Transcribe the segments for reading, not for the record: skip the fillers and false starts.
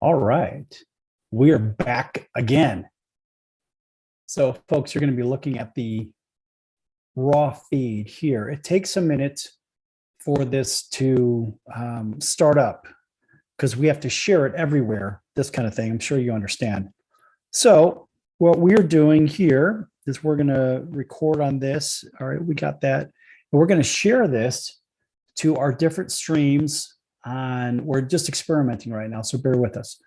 All right. We are back again. So, folks, you're going to be looking at the raw feed here. It takes a minute for this to start up because we have to share it everywhere, this kind of thing. I'm sure you understand. So, what we're doing here is we're going to record on this. All right, we got that. And we're going to share this to our different streams we're just experimenting right now, so bear with us.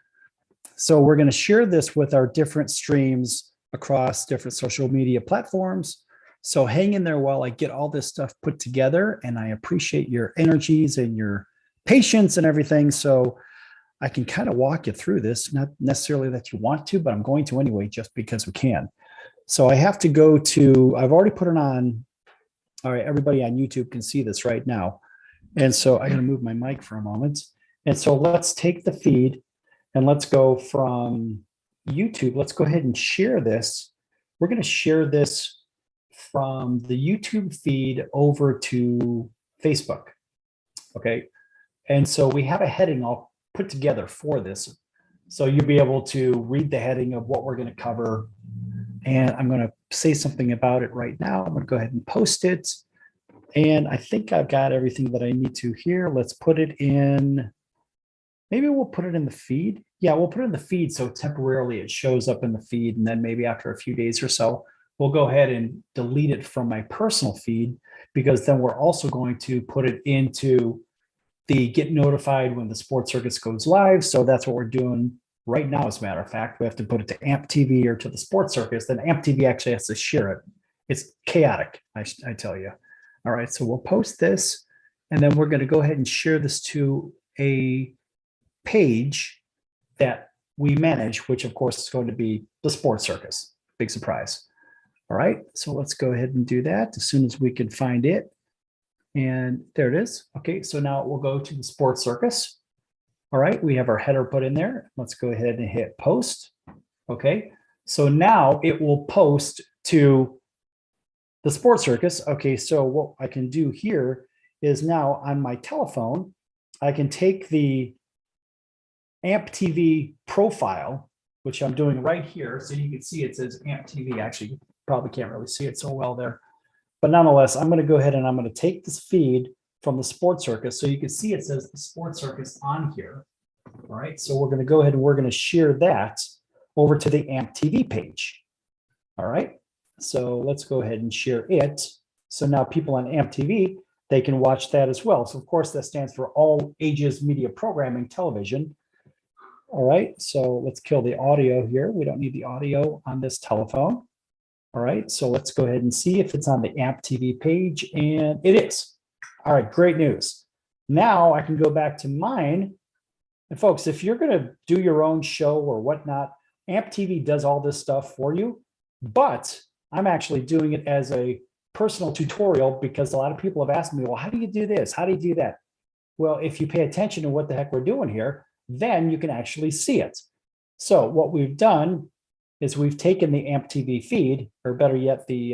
So we're going to share this with our different streams across different social media platforms. So hang in there while I get all this stuff put together, and I appreciate your energies and your patience and everything. So I can kind of walk you through this, not necessarily that you want to, but I'm going to anyway, just because we can. So I have to go to, I've already put it on. All right, everybody on YouTube can see this right now. And so I got to move my mic for a moment. And so let's take the feed and let's go from YouTube. Let's go ahead and share this. We're going to share this from the YouTube feed over to Facebook. Okay. And so we have a heading all put together for this. So you'll be able to read the heading of what we're going to cover. And I'm going to say something about it right now. I'm going to go ahead and post it. And I think I've got everything that I need to here. Let's put it in. Maybe we'll put it in the feed. Yeah, we'll put it in the feed so temporarily it shows up in the feed. And then maybe after a few days or so, we'll go ahead and delete it from my personal feed, because then we're also going to put it into the get notified when the Sports Circus goes live. So that's what we're doing right now. As a matter of fact, we have to put it to AMP TV or to the Sports Circus. Then AMP TV actually has to share it. It's chaotic, I tell you. All right, so we'll post this, and then we're going to go ahead and share this to a page that we manage, which of course is going to be the Sports Circus. Big surprise. All right, so let's go ahead and do that as soon as we can find it. And there it is. Okay, so now we'll go to the Sports Circus. All right, we have our header put in there. Let's go ahead and hit post. Okay, so now it will post to the Sports Circus. Okay, so what I can do here is now on my telephone, I can take the AMP TV profile, which I'm doing right here. So you can see it says AMP TV. Actually, you probably can't really see it so well there. But nonetheless, I'm going to go ahead and I'm going to take this feed from the Sports Circus. So you can see it says the Sports Circus on here. All right, so we're going to go ahead and we're going to share that over to the AMP TV page. All right. So let's go ahead and share it. So now people on AMP TV, they can watch that as well. So of course that stands for All Ages Media Programming Television. All right, so let's kill the audio here. We don't need the audio on this telephone. All right, so let's go ahead and see if it's on the AMP TV page, and it is. All right, great news. Now I can go back to mine. And folks, if you're gonna do your own show or whatnot, AMP TV does all this stuff for you, but I'm actually doing it as a personal tutorial because a lot of people have asked me, well, how do you do this? How do you do that? Well, if you pay attention to what the heck we're doing here, then you can actually see it. So what we've done is we've taken the AMP TV feed, or better yet, the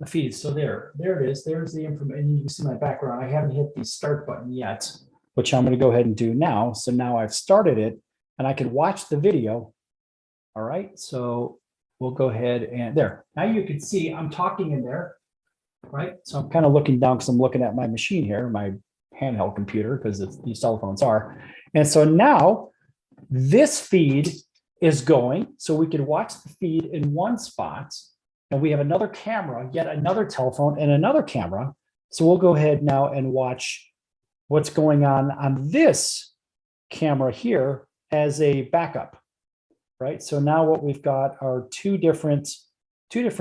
feed. So there it is. There's the information. You can see my background. I haven't hit the start button yet, which I'm going to go ahead and do now. So now I've started it and I can watch the video. All right, so we'll go ahead and there. Now you can see I'm talking in there, right? So I'm kind of looking down because I'm looking at my machine here, my handheld computer, because these cell phones are. And so now this feed is going, so we can watch the feed in one spot, and we have another camera, yet another telephone, and another camera. So we'll go ahead now and watch what's going on this camera here as a backup. Right. So now what we've got are two different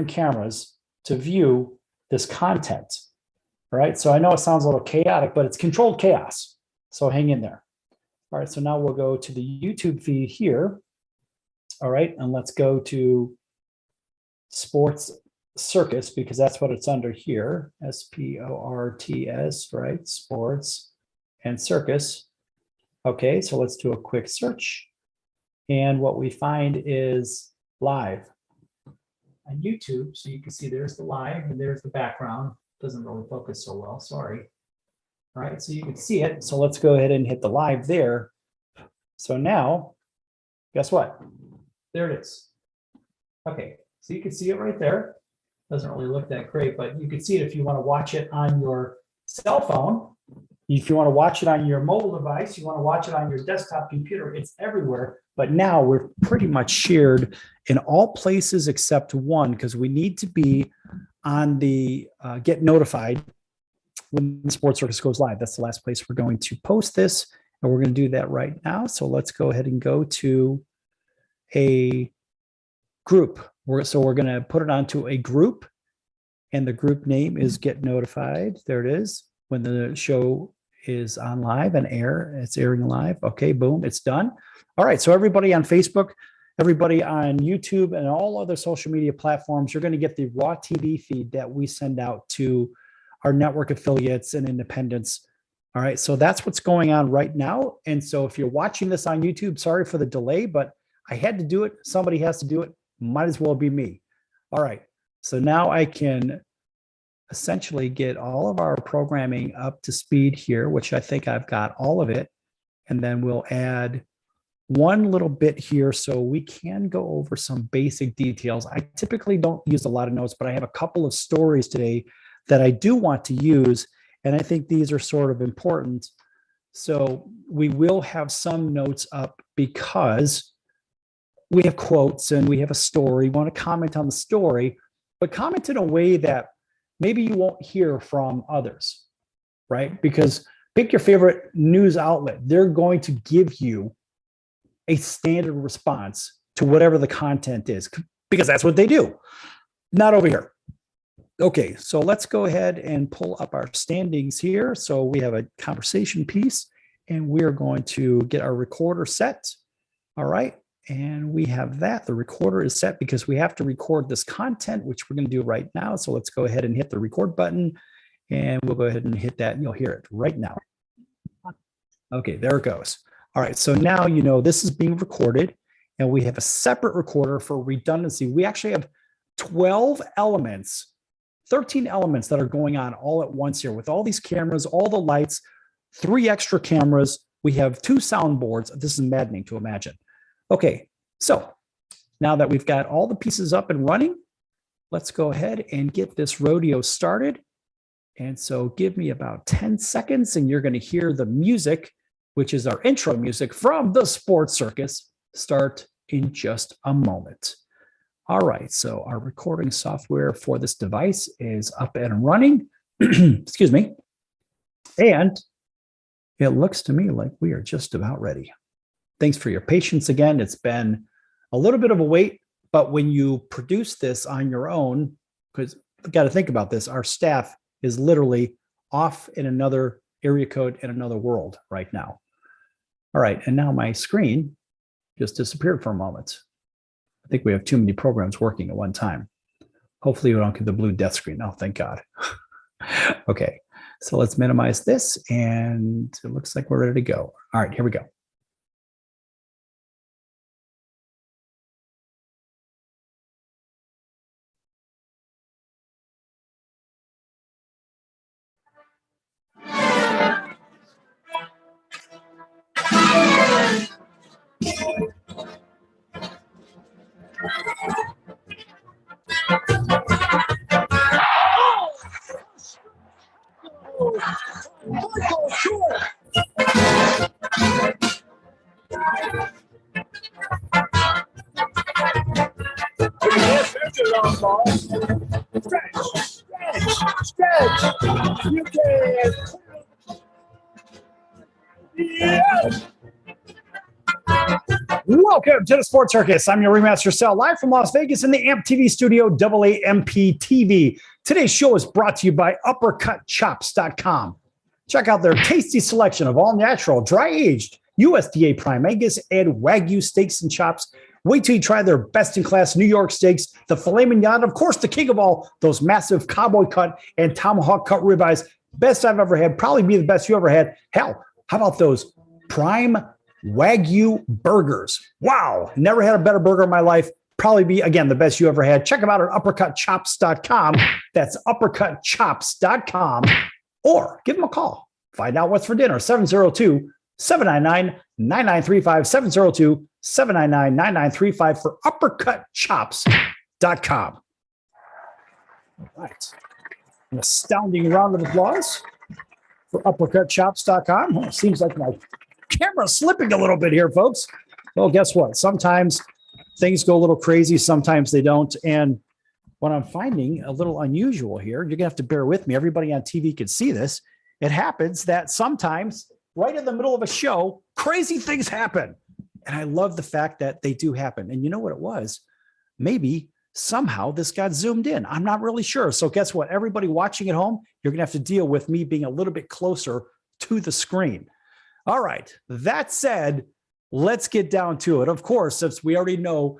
cameras to view this content. All right. So I know it sounds a little chaotic, but it's controlled chaos. So hang in there. All right. So now we'll go to the YouTube feed here. All right. And let's go to Sports Circus, because that's what it's under here. SPORTS, right? Sports and Circus. Okay. So let's do a quick search. And what we find is live on YouTube. So you can see there's the live and there's the background. Doesn't really focus so well, sorry. All right, so you can see it. So let's go ahead and hit the live there. So now, guess what? There it is. Okay, so you can see it right there. Doesn't really look that great, but you can see it if you want to watch it on your cell phone. If you want to watch it on your mobile device, you want to watch it on your desktop computer, it's everywhere. But now we're pretty much shared in all places except one, because we need to be on the get notified when the Sports Circus goes live. That's the last place we're going to post this, and we're going to do that right now. So let's go ahead and go to a group. So we're going to put it onto a group, and the group name is Get Notified. There it is. When the show is on live and air, it's airing live. Okay, boom, it's done. All right, so everybody on Facebook, everybody on YouTube, and all other social media platforms, you're going to get the raw TV feed that we send out to our network affiliates and independents. All right, so that's what's going on right now. And so if you're watching this on YouTube, sorry for the delay, but I had to do it. Somebody has to do it. Might as well be me. All right, so now I can essentially get all of our programming up to speed here, which I think I've got all of it. And then we'll add one little bit here so we can go over some basic details. I typically don't use a lot of notes, but I have a couple of stories today that I do want to use. And I think these are sort of important. So we will have some notes up because we have quotes and we have a story. We want to comment on the story, but comment in a way that maybe you won't hear from others, right? Because pick your favorite news outlet. They're going to give you a standard response to whatever the content is, because that's what they do. Not over here. Okay, so let's go ahead and pull up our standings here. So we have a conversation piece, and we're going to get our recorder set. All right, and we have that. The recorder is set because we have to record this content, which we're going to do right now. So let's go ahead and hit the record button, and we'll go ahead and hit that, and you'll hear it right now. Okay, there it goes. All right, so now you know this is being recorded, and we have a separate recorder for redundancy. We actually have 12 elements, 13 elements that are going on all at once here with all these cameras, all the lights, 3 extra cameras. We have 2 soundboards. This is maddening to imagine. Okay, so now that we've got all the pieces up and running, let's go ahead and get this rodeo started. And so give me about 10 seconds and you're going to hear the music, which is our intro music from the Sports Circus, start in just a moment. All right, so our recording software for this device is up and running. Excuse me. And it looks to me like we are just about ready. Thanks for your patience again. It's been a little bit of a wait, but when you produce this on your own, because you've got to think about this, our staff is literally off in another area code in another world right now. All right, and now my screen just disappeared for a moment. I think we have too many programs working at one time. Hopefully we don't get the blue death screen. Oh, thank God. Okay, so let's minimize this, and it looks like we're ready to go. All right, here we go. You can. Yes. Welcome to the Sports Circus. I'm your Remaster Cell, live from Las Vegas in the AMP TV studio, AAMP TV. Today's show is brought to you by UppercutChops.com. Check out their tasty selection of all natural, dry-aged, USDA Prime Angus and Wagyu steaks and chops. Wait till you try their best-in-class New York steaks, the filet mignon, of course, the king of all, those massive cowboy cut and tomahawk cut ribeyes. Best I've ever had, probably be the best you ever had. Hell, how about those prime Wagyu burgers? Wow, never had a better burger in my life. Probably be, again, the best you ever had. Check them out at UppercutChops.com. That's UppercutChops.com. Or give them a call. Find out what's for dinner, 702 799-9935, 799-9935 for uppercutchops.com. All right. An astounding round of applause for uppercutchops.com. Well, it seems like my camera's slipping a little bit here, folks. Well, guess what? Sometimes things go a little crazy. Sometimes they don't. And what I'm finding a little unusual here, you're going to have to bear with me. Everybody on TV can see this. It happens that sometimes right in the middle of a show, crazy things happen. And I love the fact that they do happen. And you know what it was? Maybe somehow this got zoomed in. I'm not really sure. So guess what? Everybody watching at home, you're going to have to deal with me being a little bit closer to the screen. All right. That said, let's get down to it. Of course, since we already know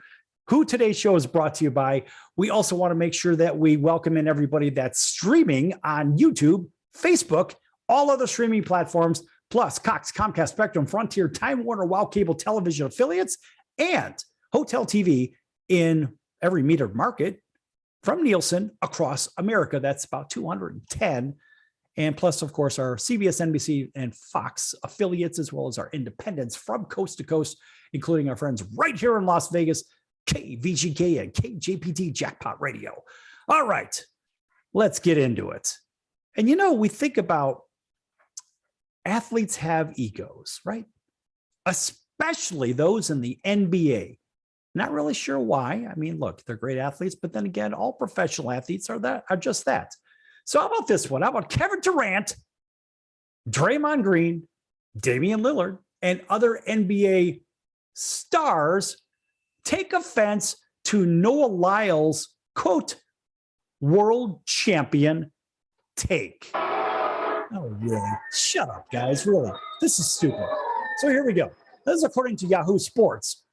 who today's show is brought to you by, we also want to make sure that we welcome in everybody that's streaming on YouTube, Facebook, all other streaming platforms, plus Cox, Comcast, Spectrum, Frontier, Time Warner, Wow Cable Television affiliates, and Hotel TV in every metered market from Nielsen across America. That's about 210. And plus, of course, our CBS, NBC, and Fox affiliates, as well as our independents from coast to coast, including our friends right here in Las Vegas, KVGK and KJPT Jackpot Radio. All right, let's get into it. And you know, we think about athletes have egos, right? Especially those in the NBA. Not really sure why. I mean, look, they're great athletes, but then again, all professional athletes are just that. So how about this one? How about Kevin Durant, Draymond Green, Damian Lillard, and other NBA stars take offense to Noah Lyles' quote, world champion take. Oh, really? Shut up, guys. Really? This is stupid. So here we go. This is according to Yahoo Sports.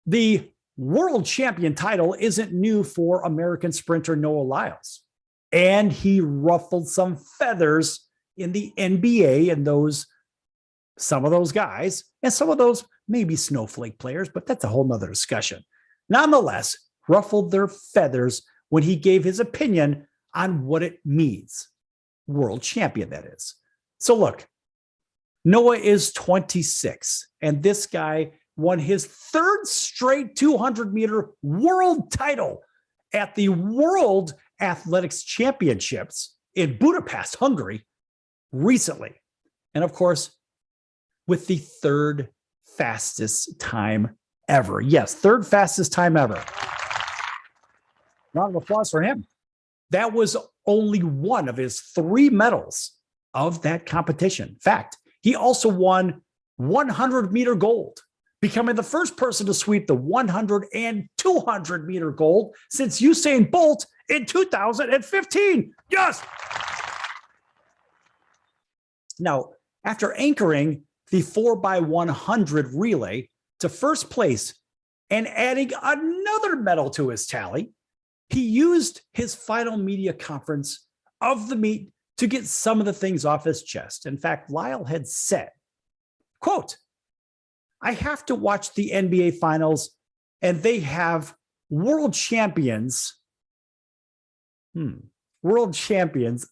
The world champion title isn't new for American sprinter Noah Lyles. And he ruffled some feathers in the NBA and some of those guys, and some of those maybe snowflake players, but that's a whole nother discussion. Nonetheless, ruffled their feathers when he gave his opinion on what it means. World champion, that is. So look, Noah is 26, and this guy won his third straight 200-meter world title at the World Athletics Championships in Budapest, Hungary, recently. And of course, with the third fastest time ever. Yes, third fastest time ever. Round of applause for him. That was only one of his 3 medals of that competition. In fact, he also won 100-meter gold, becoming the first person to sweep the 100 and 200-meter gold since Usain Bolt in 2015. Yes! Now, after anchoring the 4x100 relay to first place and adding another medal to his tally, he used his final media conference of the meet to get some of the things off his chest. In fact, Lyle had said, quote, I have to watch the NBA finals and they have world champions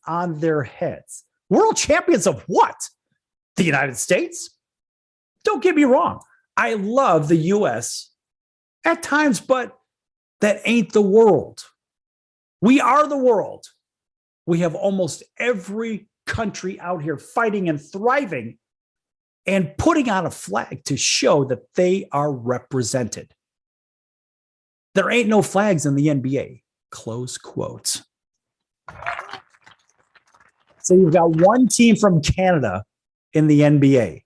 on their heads. World champions of what? The United States? Don't get me wrong. I love the U.S. at times, but that ain't the world. We are the world. We have almost every country out here fighting and thriving and putting on a flag to show that they are represented. There ain't no flags in the NBA. Close quotes. So you've got one team from Canada in the NBA.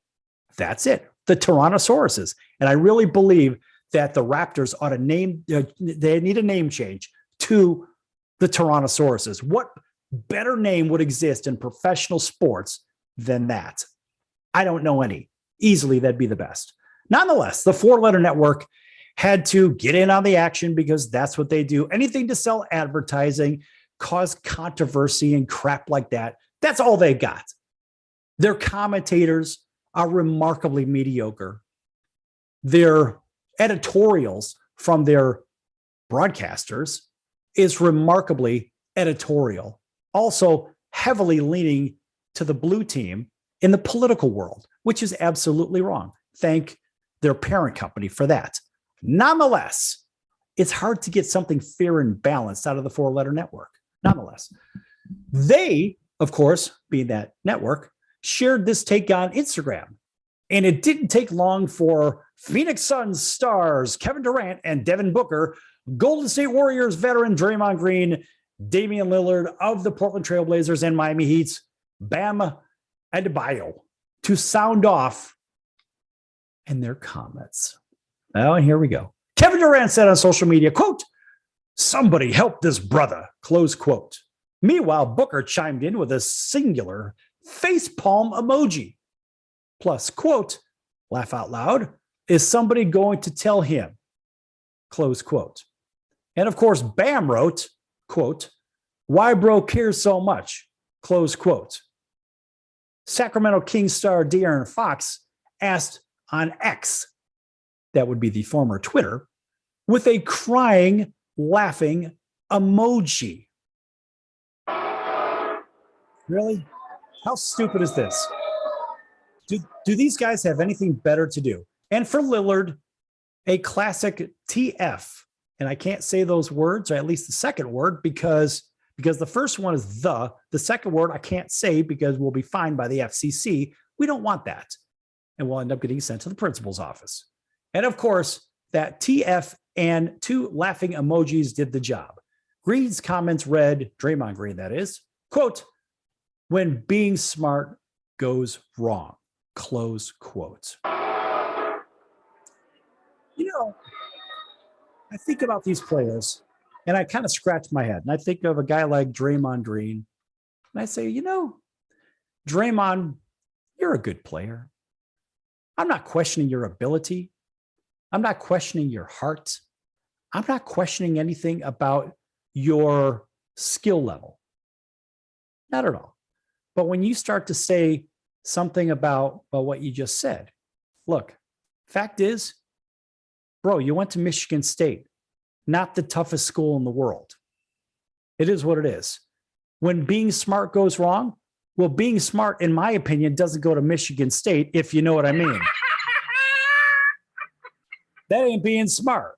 That's it. The Tyrannosauruses. And I really believe that the Raptors ought to they need a name change to the Tyrannosauruses. What better name would exist in professional sports than that? I don't know any. Easily, that'd be the best. Nonetheless, the 4-letter network had to get in on the action because that's what they do. Anything to sell advertising, cause controversy and crap like that. That's all they got. Their commentators are remarkably mediocre. Their editorials from their broadcasters is remarkably editorial. Also heavily leaning to the blue team in the political world. which is absolutely wrong. Thank their parent company for that. Nonetheless, it's hard to get something fair and balanced out of the four-letter network. Nonetheless, they, of course, being that network, shared this take on Instagram. And it didn't take long for Phoenix Suns stars Kevin Durant and Devin Booker, Golden State Warriors veteran Draymond Green, Damian Lillard of the Portland Trail Blazers and Miami Heat's Bam Adebayo to sound off in their comments. Now, here we go. Kevin Durant said on social media, quote, "Somebody help this brother," close quote. Meanwhile, Booker chimed in with a singular facepalm emoji. Plus, quote, "Laugh out loud. Is somebody going to tell him?" Close quote. And of course, Bam wrote, quote, "Why bro cares so much?" Close quote. Sacramento Kings star De'Aaron Fox asked on X, that would be the former Twitter, with a crying, laughing emoji. Really? How stupid is this? Do these guys have anything better to do? And for Lillard, a classic TF. And I can't say those words, or at least the second word, because the first one is the second word I can't say because we'll be fined by the FCC. We don't want that. And we'll end up getting sent to the principal's office. And of course, that TF and two laughing emojis did the job. Green's comments read, Draymond Green, that is, quote, "When being smart goes wrong," close quote. You know, I think about these players and I kind of scratch my head. And I think of a guy like Draymond Green. And I say, you know, Draymond, you're a good player. I'm not questioning your ability. I'm not questioning your heart. I'm not questioning anything about your skill level. Not at all. But when you start to say something about what you just said, look, fact is, bro, you went to Michigan State, not the toughest school in the world. It is what it is. When being smart goes wrong, well, being smart, in my opinion, doesn't go to Michigan State, if you know what I mean. That ain't being smart.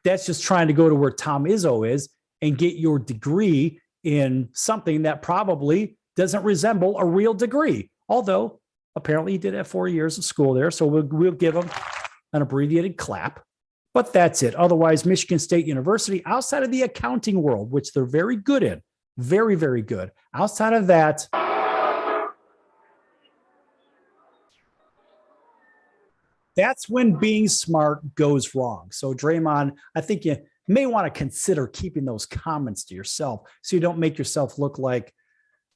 That's just trying to go to where Tom Izzo is and get your degree in something that probably doesn't resemble a real degree. Although apparently he did have 4 years of school there, so we'll give him an abbreviated clap. But that's it. Otherwise, Michigan State University, outside of the accounting world, which they're very good in, very, very good. Outside of that, that's when being smart goes wrong. So Draymond, I think you may want to consider keeping those comments to yourself so you don't make yourself look like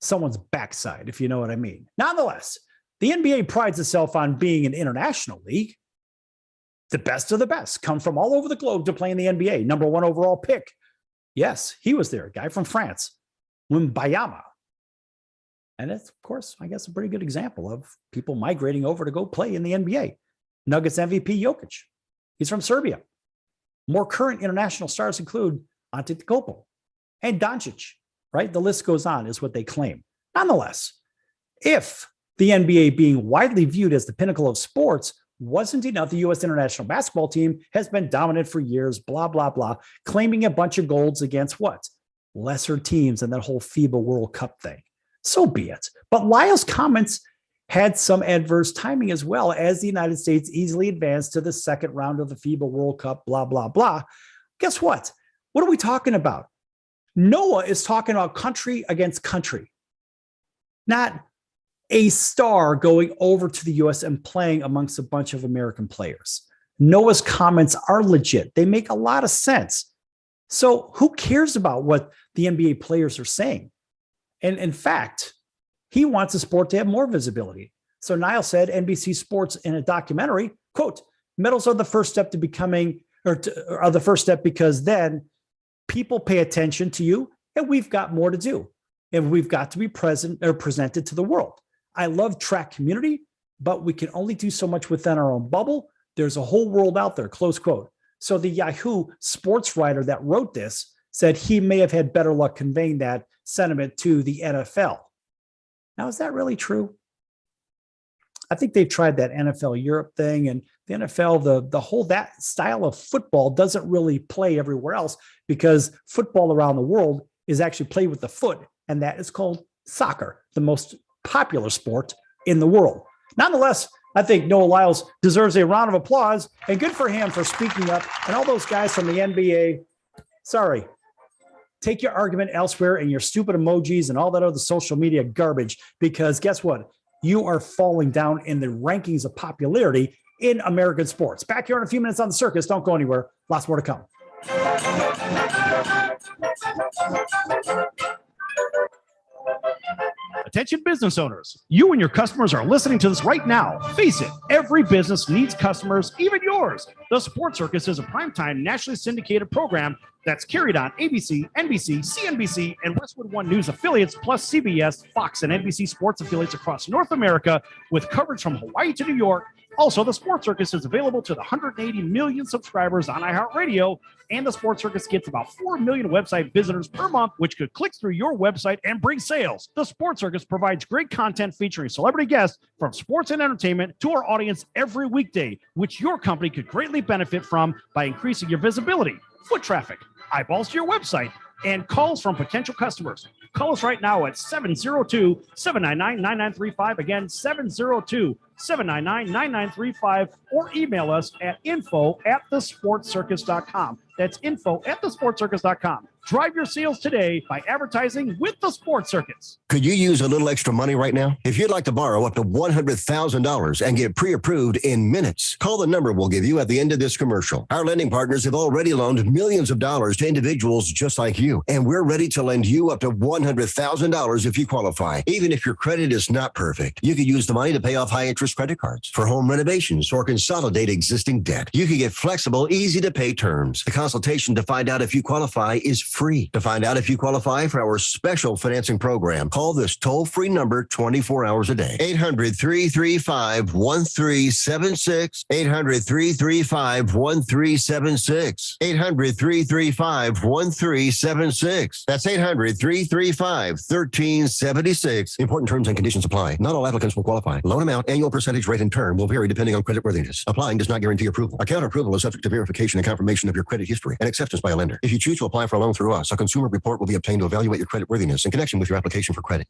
someone's backside, if you know what I mean. Nonetheless, the NBA prides itself on being an international league. The best of the best come from all over the globe to play in the NBA. Number 1 overall pick. Yes, he was there. A guy from France, Wimbayama. And it's, of course, I guess a pretty good example of people migrating over to go play in the NBA. Nuggets MVP Jokic. He's from Serbia. More current international stars include Antetokounmpo and Doncic, right? The list goes on, is what they claim. Nonetheless, if the NBA being widely viewed as the pinnacle of sports wasn't enough, the U.S. international basketball team has been dominant for years, blah, blah, blah, claiming a bunch of golds against what? Lesser teams and that whole FIBA World Cup thing. So be it. But Lyle's comments had some adverse timing as well, as the United States easily advanced to the second round of the FIBA World Cup, blah, blah, blah. Guess what? What are we talking about? Noah is talking about country against country, not a star going over to the U.S. and playing amongst a bunch of American players. Noah's comments are legit. They make a lot of sense. So who cares about what the NBA players are saying? And in fact, he wants the sport to have more visibility. So Niall said, NBC Sports in a documentary, quote, "Medals are the first step to becoming, are the first step because then people pay attention to you and we've got more to do. And we've got to be present or presented to the world. I love track community, but we can only do so much within our own bubble. There's a whole world out there," close quote. So the Yahoo sports writer that wrote this said he may have had better luck conveying that sentiment to the NFL. Now, is that really true? I think they've tried that NFL Europe thing, and the NFL, the whole that style of football doesn't really play everywhere else because football around the world is actually played with the foot, and that is called soccer, the most popular sport in the world. Nonetheless, I think Noah Lyles deserves a round of applause, and good for him for speaking up. And all those guys from the NBA, sorry, take your argument elsewhere and your stupid emojis and all that other social media garbage, because guess what? You are falling down in the rankings of popularity in American sports. Back here in a few minutes on the Circus. Don't go anywhere. Lots more to come. Attention business owners, you and your customers are listening to this right now. Face it, every business needs customers, even yours. The Sports Circus is a primetime nationally syndicated program that's carried on ABC, NBC, CNBC, and Westwood One News affiliates, plus CBS, Fox, and NBC sports affiliates across North America, with coverage from Hawaii to New York. Also, the Sports Circus is available to the 180 million subscribers on iHeartRadio, and the Sports Circus gets about 4 million website visitors per month, which could click through your website and bring sales. The Sports Circus provides great content featuring celebrity guests from sports and entertainment to our audience every weekday, which your company could greatly benefit from by increasing your visibility, foot traffic, eyeballs to your website, and calls from potential customers. Call us right now at 702-799-9935. Again, 702-799-9935, or email us at info@thesportcircus.com. That's info@thesportcircus.com. Drive your sales today by advertising with the Sports Circus. Could you use a little extra money right now? If you'd like to borrow up to $100,000 and get pre-approved in minutes, call the number we'll give you at the end of this commercial. Our lending partners have already loaned millions of dollars to individuals just like you, and we're ready to lend you up to $100,000 if you qualify. Even if your credit is not perfect, you could use the money to pay off high-interest credit cards, for home renovations, or consolidate existing debt. You can get flexible, easy-to-pay terms. The consultation to find out if you qualify is free. To find out if you qualify for our special financing program, call this toll-free number 24 hours a day. 800-335-1376. 800-335-1376. 800-335-1376. That's 800-335-1376. Important terms and conditions apply. Not all applicants will qualify. Loan amount, annual percentage rate, and term will vary depending on creditworthiness. Applying does not guarantee approval. Account approval is subject to verification and confirmation of your credit history and acceptance by a lender. If you choose to apply for a loan through us, a consumer report will be obtained to evaluate your creditworthiness in connection with your application for credit.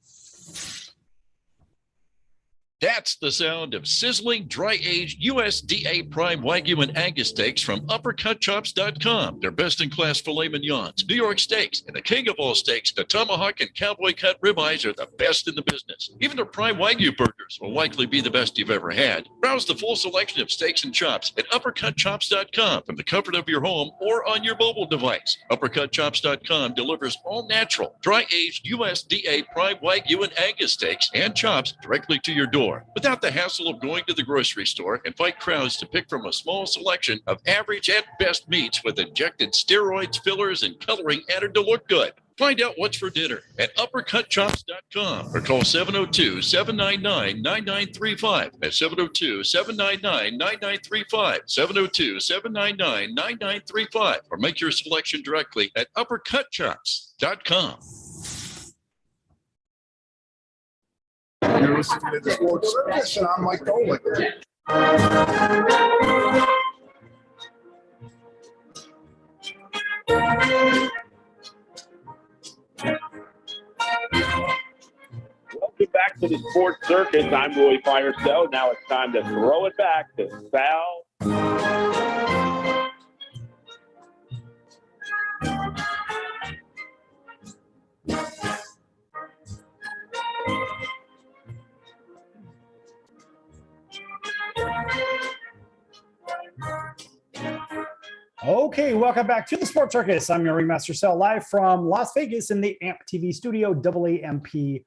That's the sound of sizzling, dry-aged USDA prime Wagyu and Angus steaks from UppercutChops.com. Their best-in-class filet mignons, New York steaks, and the king of all steaks, the tomahawk and cowboy cut ribeyes are the best in the business. Even their prime Wagyu burgers will likely be the best you've ever had. Browse the full selection of steaks and chops at UppercutChops.com from the comfort of your home or on your mobile device. UppercutChops.com delivers all natural, dry-aged USDA prime Wagyu and Angus steaks and chops directly to your door, without the hassle of going to the grocery store and fight crowds to pick from a small selection of average and best meats with injected steroids, fillers, and coloring added to look good. Find out what's for dinner at UppercutChops.com or call 702-799-9935. That's 702-799-9935. 702-799-9935. Or make your selection directly at UppercutChops.com. You're listening to the Sports Circus, and I'm Mike Dolan. Welcome back to the Sports Circus. I'm Roy Firestone. Now it's time to throw it back to Sal. Okay, welcome back to the Sports Circus. I'm your ringmaster Sal, live from Las Vegas in the AMP TV studio, AAMP.TV.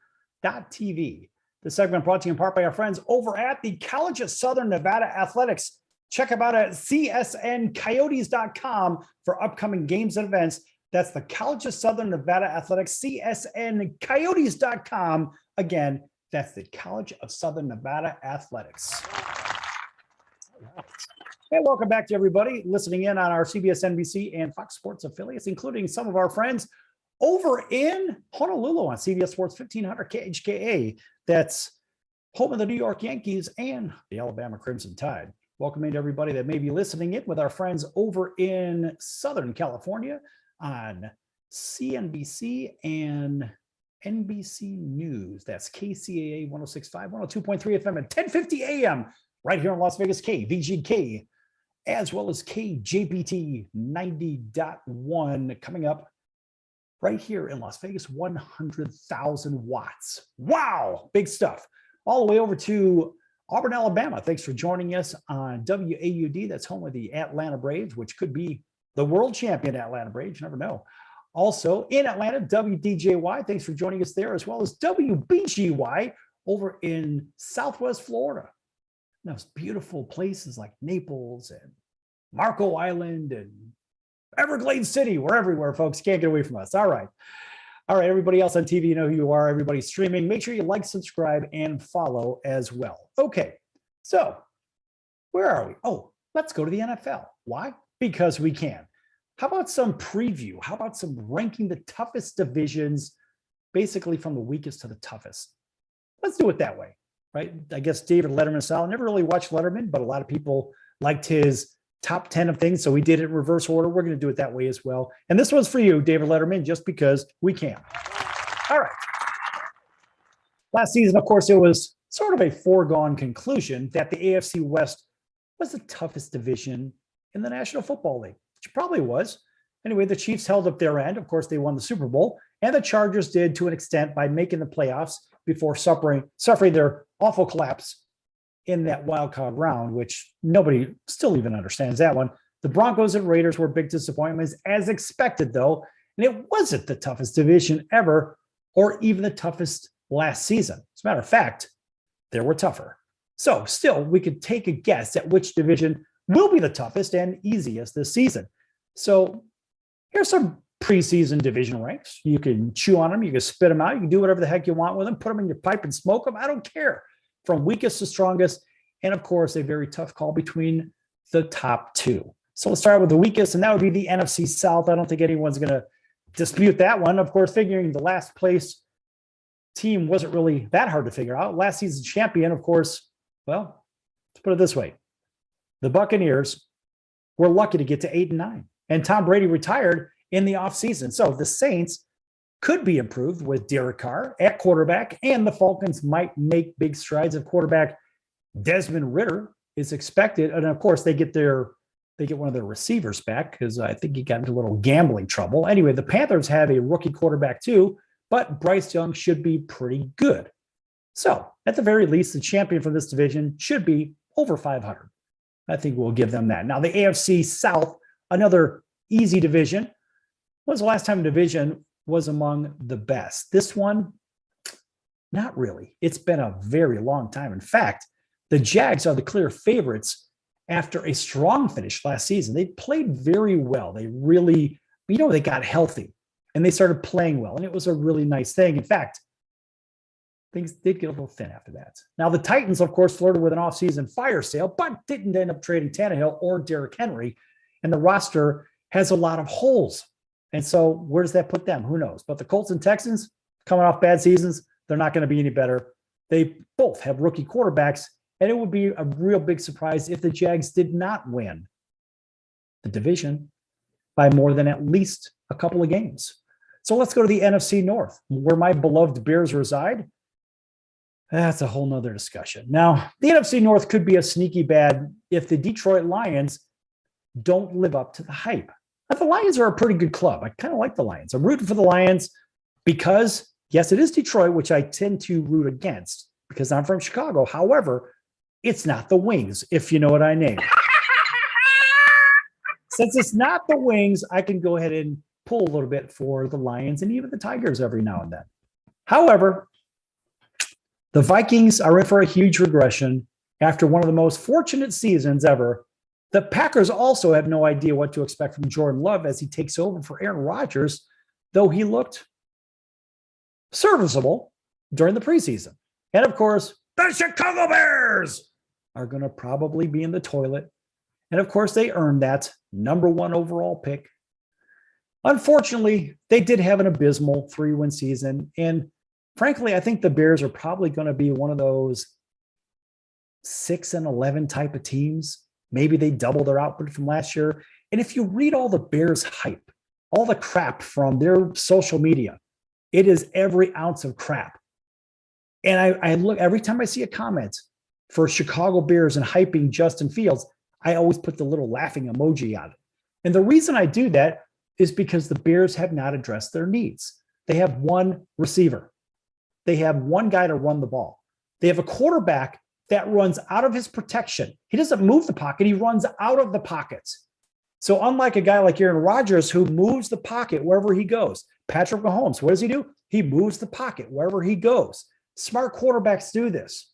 This segment brought to you in part by our friends over at the College of Southern Nevada Athletics. Check them out at csncoyotes.com for upcoming games and events. That's the College of Southern Nevada Athletics, csncoyotes.com. Again, that's the College of Southern Nevada Athletics. And welcome back to everybody listening in on our CBS, NBC, and Fox Sports affiliates, including some of our friends over in Honolulu on CBS Sports 1500 KHKA. That's home of the New York Yankees and the Alabama Crimson Tide. Welcoming everybody that may be listening in with our friends over in Southern California on CNBC and NBC News. That's KCAA 106.5, 102.3 FM at 10:50 a.m. right here in Las Vegas, KVGK, as well as KJPT 90.1 coming up right here in Las Vegas, 100,000 watts. Wow, big stuff. All the way over to Auburn, Alabama. Thanks for joining us on WAUD. That's home of the Atlanta Braves, which could be the world champion Atlanta Braves. You never know. Also in Atlanta, WDJY. Thanks for joining us there, as well as WBGY over in Southwest Florida. Those beautiful places like Naples and Marco Island and Everglades City. We're everywhere, folks. Can't get away from us. All right. All right, everybody else on TV, you know who you are. Everybody streaming, make sure you like, subscribe, and follow as well. Okay, so where are we? Oh, let's go to the NFL. Why? Because we can. How about some preview? How about some ranking the toughest divisions, basically from the weakest to the toughest? Let's do it that way, right? I guess David Letterman style. I never really watched Letterman, but a lot of people liked his top 10 of things. So we did it in reverse order. We're going to do it that way as well. And this one's for you, David Letterman, just because we can. All right. Last season, of course, it was sort of a foregone conclusion that the AFC West was the toughest division in the National Football League, which probably was. Anyway, the Chiefs held up their end. Of course, they won the Super Bowl, and the Chargers did to an extent by making the playoffs before suffering their awful collapse in that wild card round, which nobody still even understands that one. The Broncos and Raiders were big disappointments as expected, though, and it wasn't the toughest division ever or even the toughest last season. As a matter of fact, there were tougher. So still, we could take a guess at which division will be the toughest and easiest this season. So here's some preseason division ranks. You can chew on them. You can spit them out. You can do whatever the heck you want with them. Put them in your pipe and smoke them. I don't care. From weakest to strongest, and of course, a very tough call between the top two. So let's start with the weakest, and that would be the NFC South. I don't think anyone's going to dispute that one. Of course, figuring the last place team wasn't really that hard to figure out. Last season's champion, of course, well, let's put it this way. The Buccaneers were lucky to get to 8-9, and Tom Brady retired in the offseason. So the Saints could be improved with Derek Carr at quarterback, and the Falcons might make big strides if quarterback Desmond Ridder is expected. And of course, they get one of their receivers back because I think he got into a little gambling trouble. Anyway, the Panthers have a rookie quarterback too, but Bryce Young should be pretty good. So at the very least, the champion from this division should be over 500. I think we'll give them that. Now, the AFC South, another easy division. When was the last time a division was among the best? This one, not really. It's been a very long time. In fact, the Jags are the clear favorites after a strong finish last season. They played very well. They really, they got healthy and they started playing well. And it was a really nice thing. In fact, things did get a little thin after that. Now, the Titans, of course, flirted with an offseason fire sale, but didn't end up trading Tannehill or Derrick Henry. And the roster has a lot of holes. And so where does that put them? Who knows? But the Colts and Texans, coming off bad seasons, they're not going to be any better. They both have rookie quarterbacks, and it would be a real big surprise if the Jags did not win the division by more than at least a couple of games. So let's go to the NFC North, where my beloved Bears reside. That's a whole nother discussion. Now, the NFC North could be a sneaky bad if the Detroit Lions don't live up to the hype. Now, the Lions are a pretty good club. I kind of like the Lions. I'm rooting for the Lions because, yes, it is Detroit, which I tend to root against because I'm from Chicago. However, it's not the Wings, if you know what I mean. Since it's not the Wings, I can go ahead and pull a little bit for the Lions and even the Tigers every now and then. However, the Vikings are in for a huge regression after one of the most fortunate seasons ever. The Packers also have no idea what to expect from Jordan Love as he takes over for Aaron Rodgers, though he looked serviceable during the preseason. And of course, the Chicago Bears are going to probably be in the toilet. And of course, they earned that #1 overall pick. Unfortunately, they did have an abysmal 3-win season. And frankly, I think the Bears are probably going to be one of those 6-11 type of teams. Maybe they double their output from last year. And if you read all the Bears hype, all the crap from their social media, it is every ounce of crap. And I look every time I see a comment for Chicago Bears and hyping Justin Fields, I always put the little laughing emoji on it. And the reason I do that is because the Bears have not addressed their needs. They have one receiver. They have one guy to run the ball. They have a quarterback that runs out of his protection. He doesn't move the pocket. He runs out of the pockets. So unlike a guy like Aaron Rodgers who moves the pocket wherever he goes, Patrick Mahomes, what does he do? He moves the pocket wherever he goes. Smart quarterbacks do this.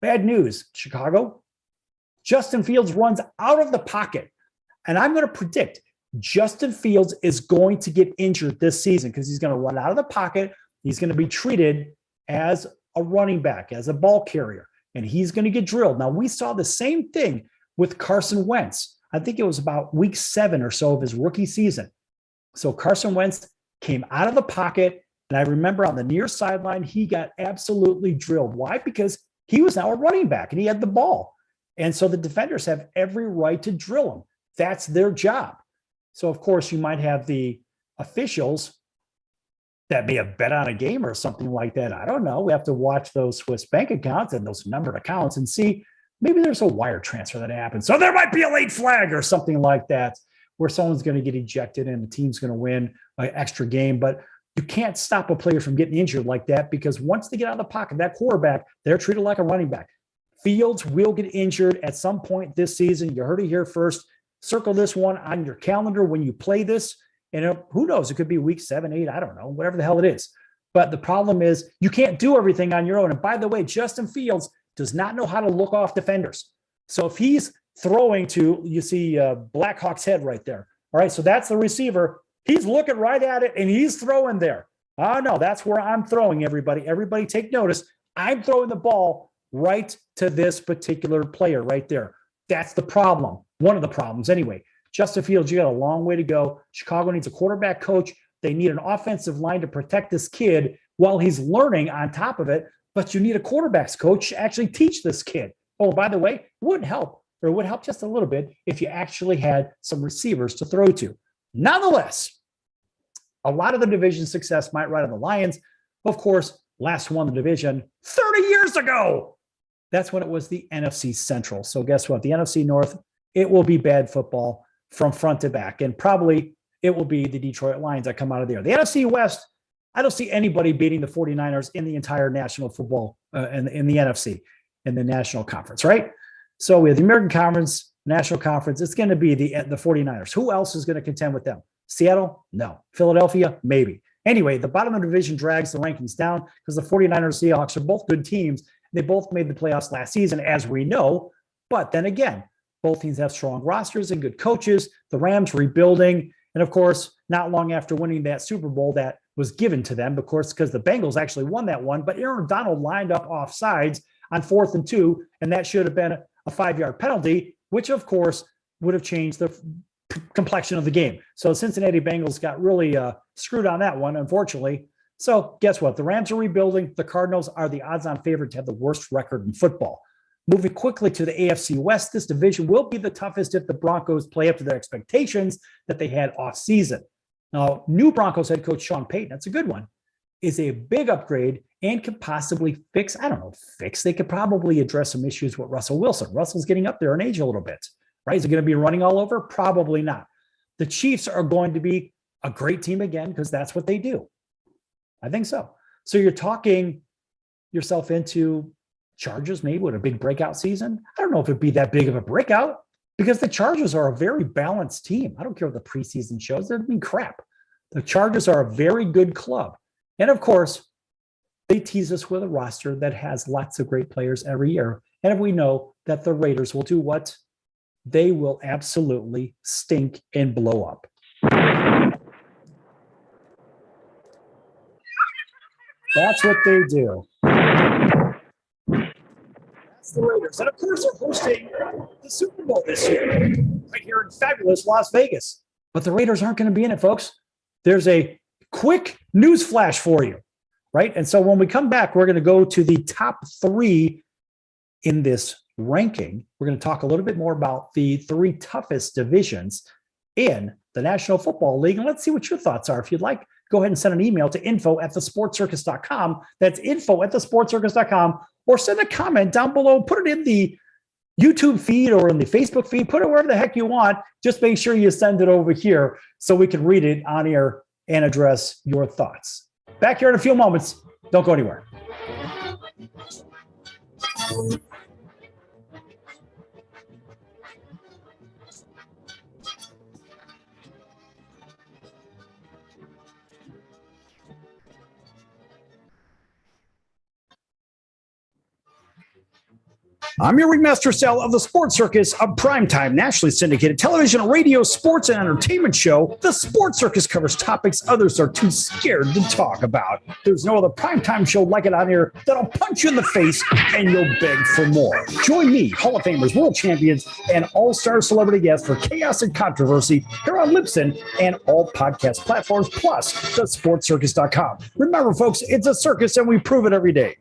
Bad news, Chicago. Justin Fields runs out of the pocket. And I'm going to predict Justin Fields is going to get injured this season because he's going to run out of the pocket. He's going to be treated as a running back, as a ball carrier, and he's going to get drilled. Now, we saw the same thing with Carson Wentz. I think it was about week 7 or so of his rookie season. So Carson Wentz came out of the pocket, and I remember on the near sideline, he got absolutely drilled. Why? Because he was now a running back, and he had the ball. And so the defenders have every right to drill him. That's their job. So, of course, you might have the officials that may have bet on a game or something like that. I don't know. We have to watch those Swiss bank accounts and those numbered accounts and see maybe there's a wire transfer that happens. So there might be a late flag or something like that where someone's going to get ejected and the team's going to win an extra game. But you can't stop a player from getting injured like that because once they get out of the pocket, that quarterback, they're treated like a running back. Fields will get injured at some point this season. You heard it here first. Circle this one on your calendar when you play this. And who knows? It could be week 7, 8, I don't know, whatever the hell it is. But the problem is you can't do everything on your own. And by the way, Justin Fields does not know how to look off defenders. So if he's throwing to, you see Blackhawk's head right there. All right, so that's the receiver. He's looking right at it, and he's throwing there. Oh, no, that's where I'm throwing, everybody. Everybody take notice. I'm throwing the ball right to this particular player right there. That's the problem. One of the problems anyway. Justin Fields, you got a long way to go. Chicago needs a quarterback coach. They need an offensive line to protect this kid while he's learning on top of it. But you need a quarterback's coach to actually teach this kid. Oh, by the way, it wouldn't help, or it would help just a little bit if you actually had some receivers to throw to. Nonetheless, a lot of the division success might ride on the Lions. Of course, last won the division 30 years ago. That's when it was the NFC Central. So guess what? The NFC North, it will be bad football from front to back. And probably it will be the Detroit Lions that come out of there. The NFC West, I don't see anybody beating the 49ers in the entire national football, in the NFC, in the national conference, right? So we have the American Conference, National Conference. It's going to be the 49ers. Who else is going to contend with them? Seattle? No. Philadelphia? Maybe. Anyway, the bottom of the division drags the rankings down because the 49ers Seahawks are both good teams. They both made the playoffs last season, as we know. But then again, both teams have strong rosters and good coaches. The Rams rebuilding. And of course, not long after winning that Super Bowl that was given to them, of course, because the Bengals actually won that one, but Aaron Donald lined up off sides on 4th and 2, and that should have been a 5-yard penalty, which of course would have changed the complexion of the game. So Cincinnati Bengals got really screwed on that one, unfortunately. So guess what? The Rams are rebuilding. The Cardinals are the odds-on favorite to have the worst record in football. Moving quickly to the AFC West, this division will be the toughest if the Broncos play up to their expectations that they had off season. Now, new Broncos head coach Sean Payton, that's a good one, is a big upgrade and could possibly fix, they could probably address some issues with Russell Wilson. Russell's getting up there in age a little bit, right? Is it going to be running all over? Probably not. The Chiefs are going to be a great team again because that's what they do. I think so. So you're talking yourself into Chargers maybe with a big breakout season. I don't know if it'd be that big of a breakout because the Chargers are a very balanced team. I don't care what the preseason shows. That'd be crap. The Chargers are a very good club. And of course, they tease us with a roster that has lots of great players every year. And we know that the Raiders will do what? They will absolutely stink and blow up. That's what they do. That's the Raiders. And of course, they're hosting the Super Bowl this year, right here in fabulous Las Vegas. But the Raiders aren't going to be in it, folks. There's a quick news flash for you, right? And so when we come back, we're going to go to the top 3 in this ranking. We're going to talk a little bit more about the 3 toughest divisions in the National Football League. And let's see what your thoughts are. If you'd like, go ahead and send an email to info@thesportcircus.com. That's info@thesportcircus.com, or send a comment down below. Put it in the YouTube feed or in the Facebook feed. Put it wherever the heck you want. Just make sure you send it over here so we can read it on air and address your thoughts. Back here in a few moments. Don't go anywhere. I'm your ringmaster Sal of the Sports Circus, a primetime nationally syndicated television, radio, sports, and entertainment show. The Sports Circus covers topics others are too scared to talk about. There's no other primetime show like it on here that'll punch you in the face and you'll beg for more. Join me, Hall of Famers, world champions, and all-star celebrity guests for chaos and controversy here on Libsyn and all podcast platforms, plus thesportcircus.com. Remember, folks, it's a circus and we prove it every day.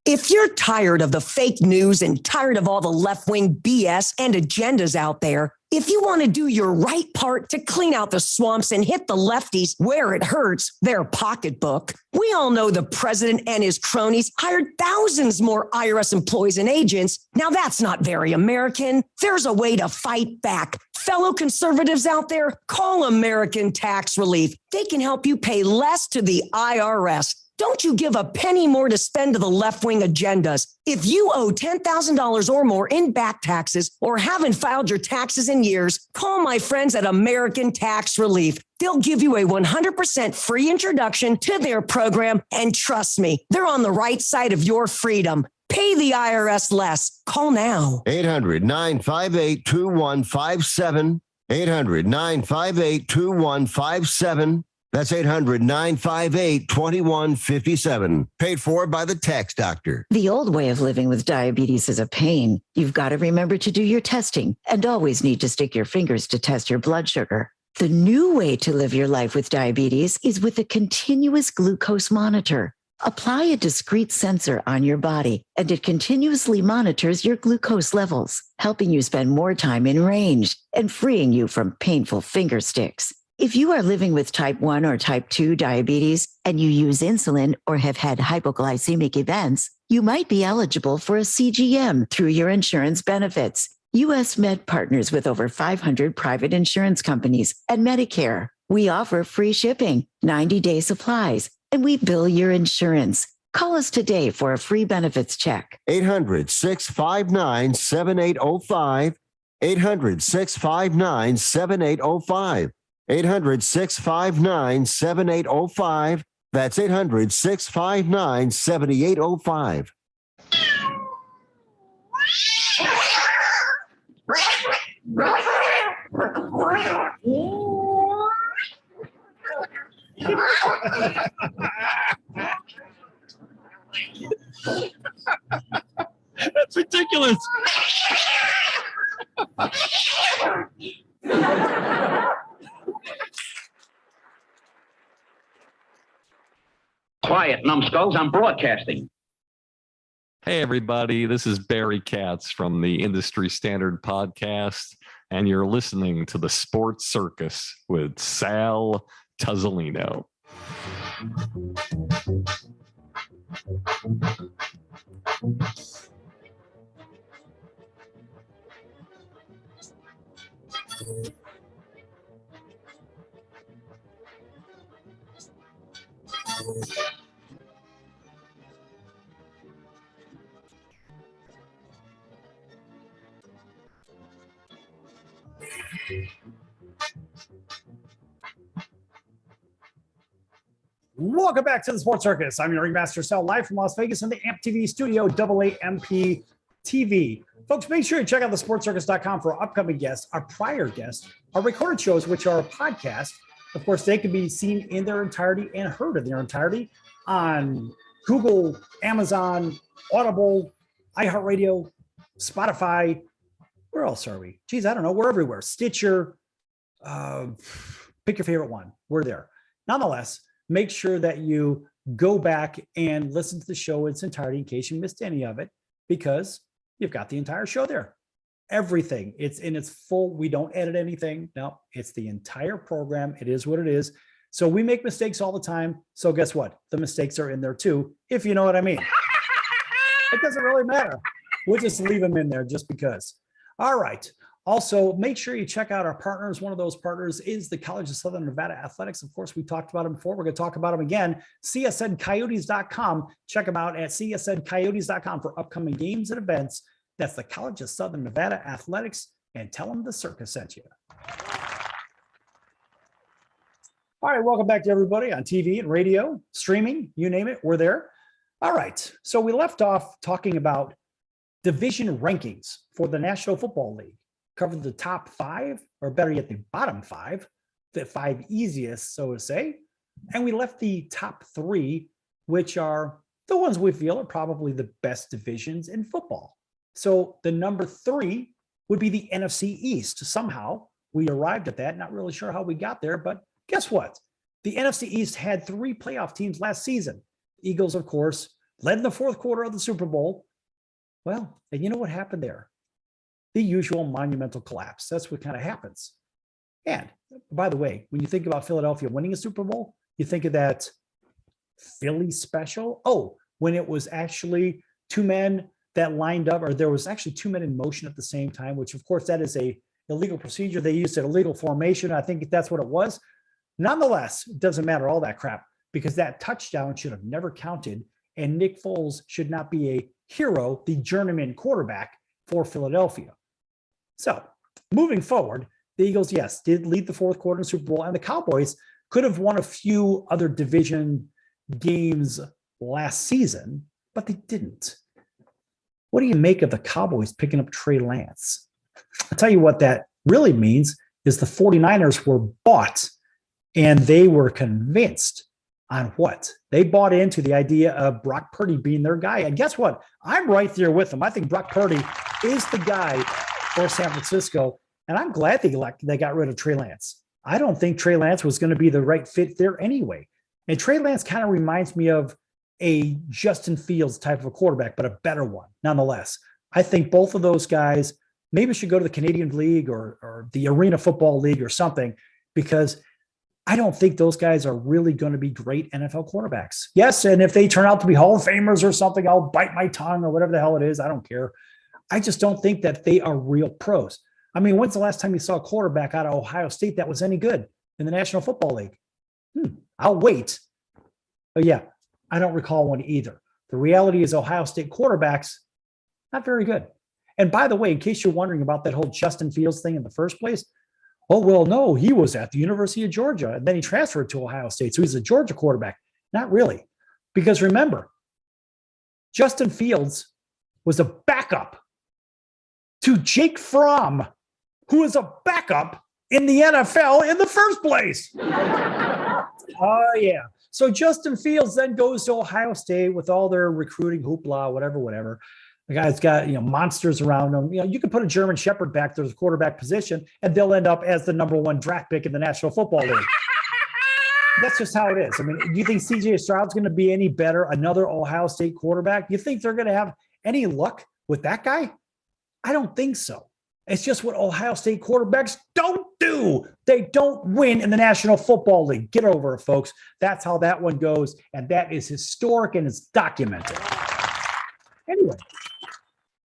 If you're tired of the fake news and tired of all the left-wing BS and agendas out there, if you want to do your right part to clean out the swamps and hit the lefties where it hurts, their pocketbook, we all know the president and his cronies hired thousands more IRS employees and agents. Now that's not very American. There's a way to fight back. Fellow conservatives out there, call American Tax Relief. They can help you pay less to the IRS. Don't you give a penny more to spend to the left-wing agendas. If you owe $10,000 or more in back taxes or haven't filed your taxes in years, call my friends at American Tax Relief. They'll give you a 100% free introduction to their program, and trust me, they're on the right side of your freedom. Pay the IRS less. Call now. 800-958-2157. 800-958-2157. That's 800-958-2157. Paid for by the Tax Doctor. The old way of living with diabetes is a pain. You've got to remember to do your testing and always need to stick your fingers to test your blood sugar. The new way to live your life with diabetes is with a continuous glucose monitor. Apply a discrete sensor on your body, and it continuously monitors your glucose levels, helping you spend more time in range and freeing you from painful finger sticks. If you are living with type 1 or type 2 diabetes and you use insulin or have had hypoglycemic events, you might be eligible for a CGM through your insurance benefits. U.S. Med partners with over 500 private insurance companies and Medicare. We offer free shipping, 90-day supplies, and we bill your insurance. Call us today for a free benefits check. 800-659-7805. 800-659-7805. 800-659-7805. That's 800-659-7805. That's ridiculous. Quiet, numbskulls, I'm broadcasting. Hey, everybody, this is Barry Katz from the Industry Standard Podcast, and you're listening to the Sports Circus with Sal Tuzzolino. Welcome back to the Sports Circus. I'm your ringmaster Sal, live from Las Vegas in the AMP TV studio, AAMP TV. Folks, make sure you check out thesportcircus.com for our upcoming guests, our prior guests, our recorded shows, which are a podcast. Of course, they can be seen in their entirety and heard in their entirety on Google, Amazon, Audible, iHeartRadio, Spotify. Where else are we? Geez, I don't know. We're everywhere. Stitcher, pick your favorite one. We're there. Nonetheless, make sure that you go back and listen to the show in its entirety in case you missed any of it, because you've got the entire show there. Everything. It's in its full. We don't edit anything. No, it's the entire program. It is what it is. So we make mistakes all the time. So guess what? The mistakes are in there too, if you know what I mean. It doesn't really matter. We'll just leave them in there just because. All right. Also, make sure you check out our partners. One of those partners is the College of Southern Nevada Athletics. Of course, we talked about them before. We're going to talk about them again. csncoyotes.com. Check them out at csncoyotes.com for upcoming games and events. That's the College of Southern Nevada Athletics. And tell them the Circus sent you. All right, welcome back to everybody on TV and radio, streaming, you name it, we're there. All right, so we left off talking about division rankings for the National Football League. Covered the top 5, or better yet, the bottom 5, the 5 easiest, so to say. And we left the top 3, which are the ones we feel are probably the best divisions in football. So the number 3 would be the NFC East. Somehow we arrived at that, not really sure how we got there, but guess what? The NFC East had 3 playoff teams last season. Eagles, of course, led in the 4th quarter of the Super Bowl. Well, and you know what happened there? The usual monumental collapse. That's what kind of happens. And by the way, when you think about Philadelphia winning a Super Bowl, you think of that Philly special. Oh, when it was actually 2 men that lined up, or there was actually 2 men in motion at the same time, which of course that is a illegal procedure. They used an illegal formation. I think that's what it was. Nonetheless, it doesn't matter all that crap because that touchdown should have never counted. And Nick Foles should not be a hero, the journeyman quarterback for Philadelphia. So moving forward, the Eagles, yes, did lead the 4th quarter in the Super Bowl, and the Cowboys could have won a few other division games last season, but they didn't. What do you make of the Cowboys picking up Trey Lance? I'll tell you what that really means is the 49ers were bought, and they were convinced on what? They bought into the idea of Brock Purdy being their guy. And guess what? I'm right there with them. I think Brock Purdy is the guy for San Francisco, and I'm glad they got rid of Trey Lance. I don't think Trey Lance was going to be the right fit there anyway. And Trey Lance kind of reminds me of a Justin Fields type of a quarterback, but a better one nonetheless. I think both of those guys maybe should go to the Canadian League or the Arena Football League or something, because I don't think those guys are really going to be great NFL quarterbacks. Yes, and if they turn out to be Hall of Famers or something, I'll bite my tongue or whatever the hell it is. I don't care. I just don't think that they are real pros. I mean, when's the last time you saw a quarterback out of Ohio State that was any good in the National Football League? I'll wait. But yeah, I don't recall one either. The reality is Ohio State quarterbacks, not very good. And by the way, in case you're wondering about that whole Justin Fields thing in the first place, oh, well, no, he was at the University of Georgia, and then he transferred to Ohio State. So he's a Georgia quarterback. Not really. Because remember, Justin Fields was a backup to Jake Fromm, who is a backup in the NFL in the first place. Oh, yeah. So Justin Fields then goes to Ohio State with all their recruiting hoopla, whatever. The guy's got, monsters around him. You can put a German Shepherd back there as a quarterback position, and they'll end up as the number 1 draft pick in the National Football League. That's just how it is. I mean, do you think C.J. Stroud's going to be any better, another Ohio State quarterback? You think they're going to have any luck with that guy? I don't think so. It's just what Ohio State quarterbacks don't do. They don't win in the National Football League. Get over it, folks. That's how that one goes, and that is historic and it's documented. Anyway,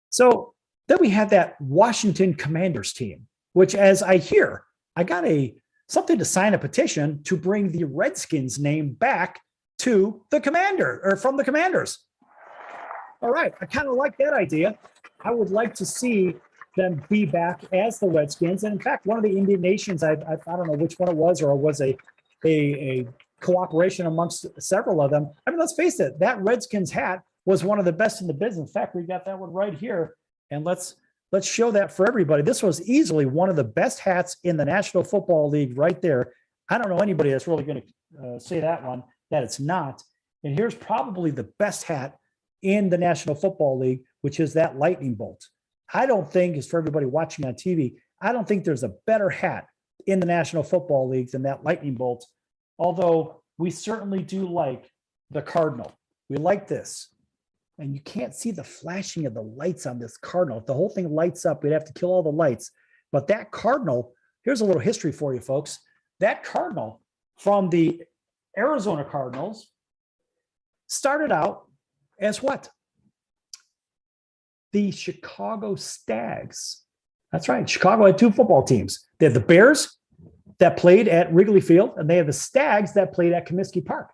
so then we had that Washington Commanders team, which, as I hear, I got something to sign a petition to bring the Redskins name back to the Commander, or from the Commanders. All right, I kind of like that idea. I would like to see them be back as the Redskins. And in fact, one of the Indian nations, I don't know which one it was, or it was a cooperation amongst several of them. I mean, let's face it, that Redskins hat was one of the best in the business. In fact, we got that one right here. And let's show that for everybody. This was easily one of the best hats in the National Football League right there. I don't know anybody that's really going to say that it's not. And here's probably the best hat in the National Football League, which is that lightning bolt. I don't think, as for everybody watching on TV, I don't think there's a better hat in the National Football League than that lightning bolt. Although we certainly do like the Cardinal. We like this. and you can't see the flashing of the lights on this Cardinal. If the whole thing lights up, we'd have to kill all the lights. But that Cardinal, here's a little history for you folks. That Cardinal from the Arizona Cardinals started out as what? The Chicago Stags. That's right. Chicago had two football teams. They had the Bears that played at Wrigley Field, and they had the Stags that played at Comiskey Park.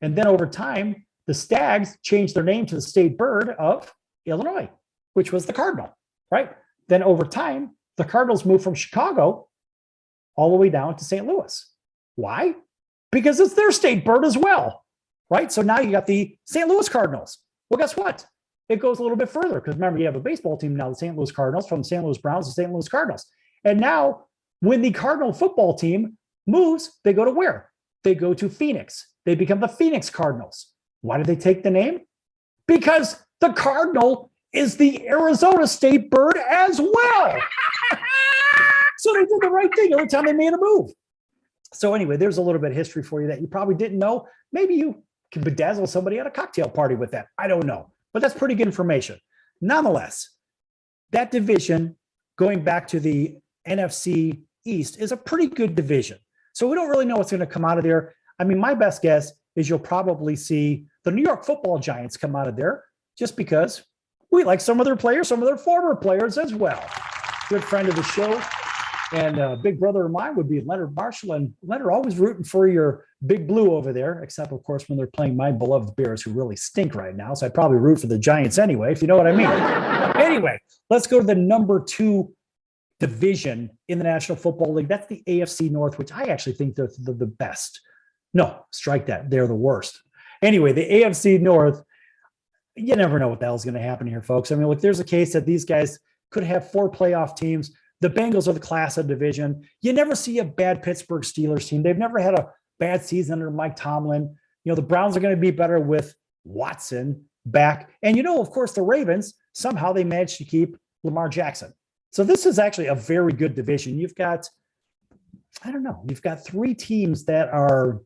And then over time, the Stags changed their name to the state bird of Illinois, which was the Cardinal, right? Then over time, the Cardinals moved from Chicago all the way down to St. Louis. Why? Because it's their state bird as well, right? So now you got the St. Louis Cardinals. Well, guess what? It goes a little bit further because remember, you have a baseball team now, the St. Louis Cardinals, from the St. Louis Browns to St. Louis Cardinals. And now when the Cardinal football team moves, they go to where? They go to Phoenix. They become the Phoenix Cardinals. Why did they take the name? Because the Cardinal is the Arizona state bird as well. So they did the right thing every time they made a move. So anyway, there's a little bit of history for you that you probably didn't know. Maybe you can bedazzle somebody at a cocktail party with that. I don't know. But that's pretty good information. Nonetheless, that division, going back to the NFC East, is a pretty good division. So we don't really know what's going to come out of there. I mean, my best guess is you'll probably see the New York Football Giants come out of there just because we like some of their players, some of their former players as well. Good friend of the show and a big brother of mine would be Leonard Marshall. And Leonard, always rooting for your Big Blue over there, except, of course, when they're playing my beloved Bears, who really stink right now. So I'd probably root for the Giants anyway, if you know what I mean. Anyway, let's go to the number 2 division in the National Football League. That's the AFC North, which I actually think they're the best. No, strike that. They're the worst. Anyway, the AFC North, you never know what the hell's going to happen here, folks. I mean, look, there's a case that these guys could have 4 playoff teams. The Bengals are the class of division. You never see a bad Pittsburgh Steelers team. They've never had a bad season under Mike Tomlin. You know, the Browns are going to be better with Watson back. And, you know, of course, the Ravens, somehow they managed to keep Lamar Jackson. So this is actually a very good division. You've got, I don't know, you've got 3 teams that are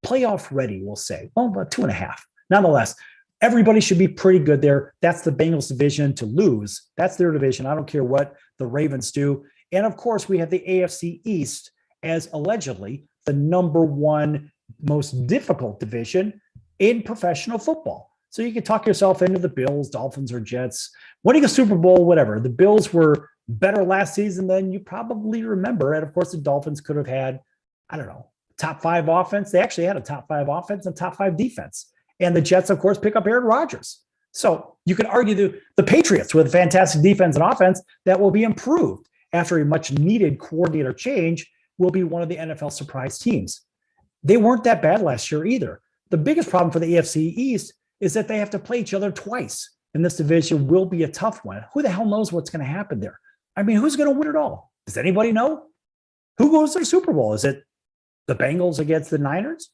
playoff ready, we'll say. Well, about 2.5. Nonetheless, everybody should be pretty good there. That's the Bengals division to lose. That's their division. I don't care what the Ravens do. And of course, we have the AFC East as allegedly the number 1 most difficult division in professional football. So you can talk yourself into the Bills, Dolphins, or Jets, winning a Super Bowl, whatever. The Bills were better last season than you probably remember. And of course, the Dolphins could have had, I don't know, top 5 offense. They actually had a top 5 offense and top 5 defense. And the Jets, of course, pick up Aaron Rodgers. So you can argue the Patriots with fantastic defense and offense that will be improved after a much needed coordinator change will be one of the NFL surprise teams. They weren't that bad last year either. The biggest problem for the AFC East is that they have to play each other twice. And this division will be a tough one. Who the hell knows what's going to happen there? I mean, who's going to win it all? Does anybody know? Who goes to the Super Bowl? Is it the Bengals against the Niners?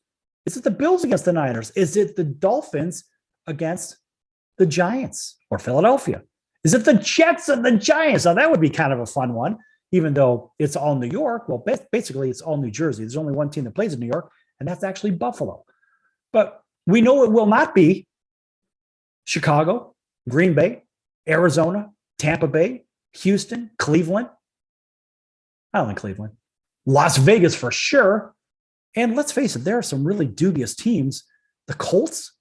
Is it the Bills against the Niners? Is it the Dolphins against the Giants or Philadelphia? Is it the Jets and the Giants? Now, that would be kind of a fun one, even though it's all New York. Well, basically, it's all New Jersey. There's only one team that plays in New York, and that's actually Buffalo. But we know it will not be Chicago, Green Bay, Arizona, Tampa Bay, Houston, Cleveland. I don't like Cleveland. Las Vegas for sure. And let's face it, there are some really dubious teams. The Colts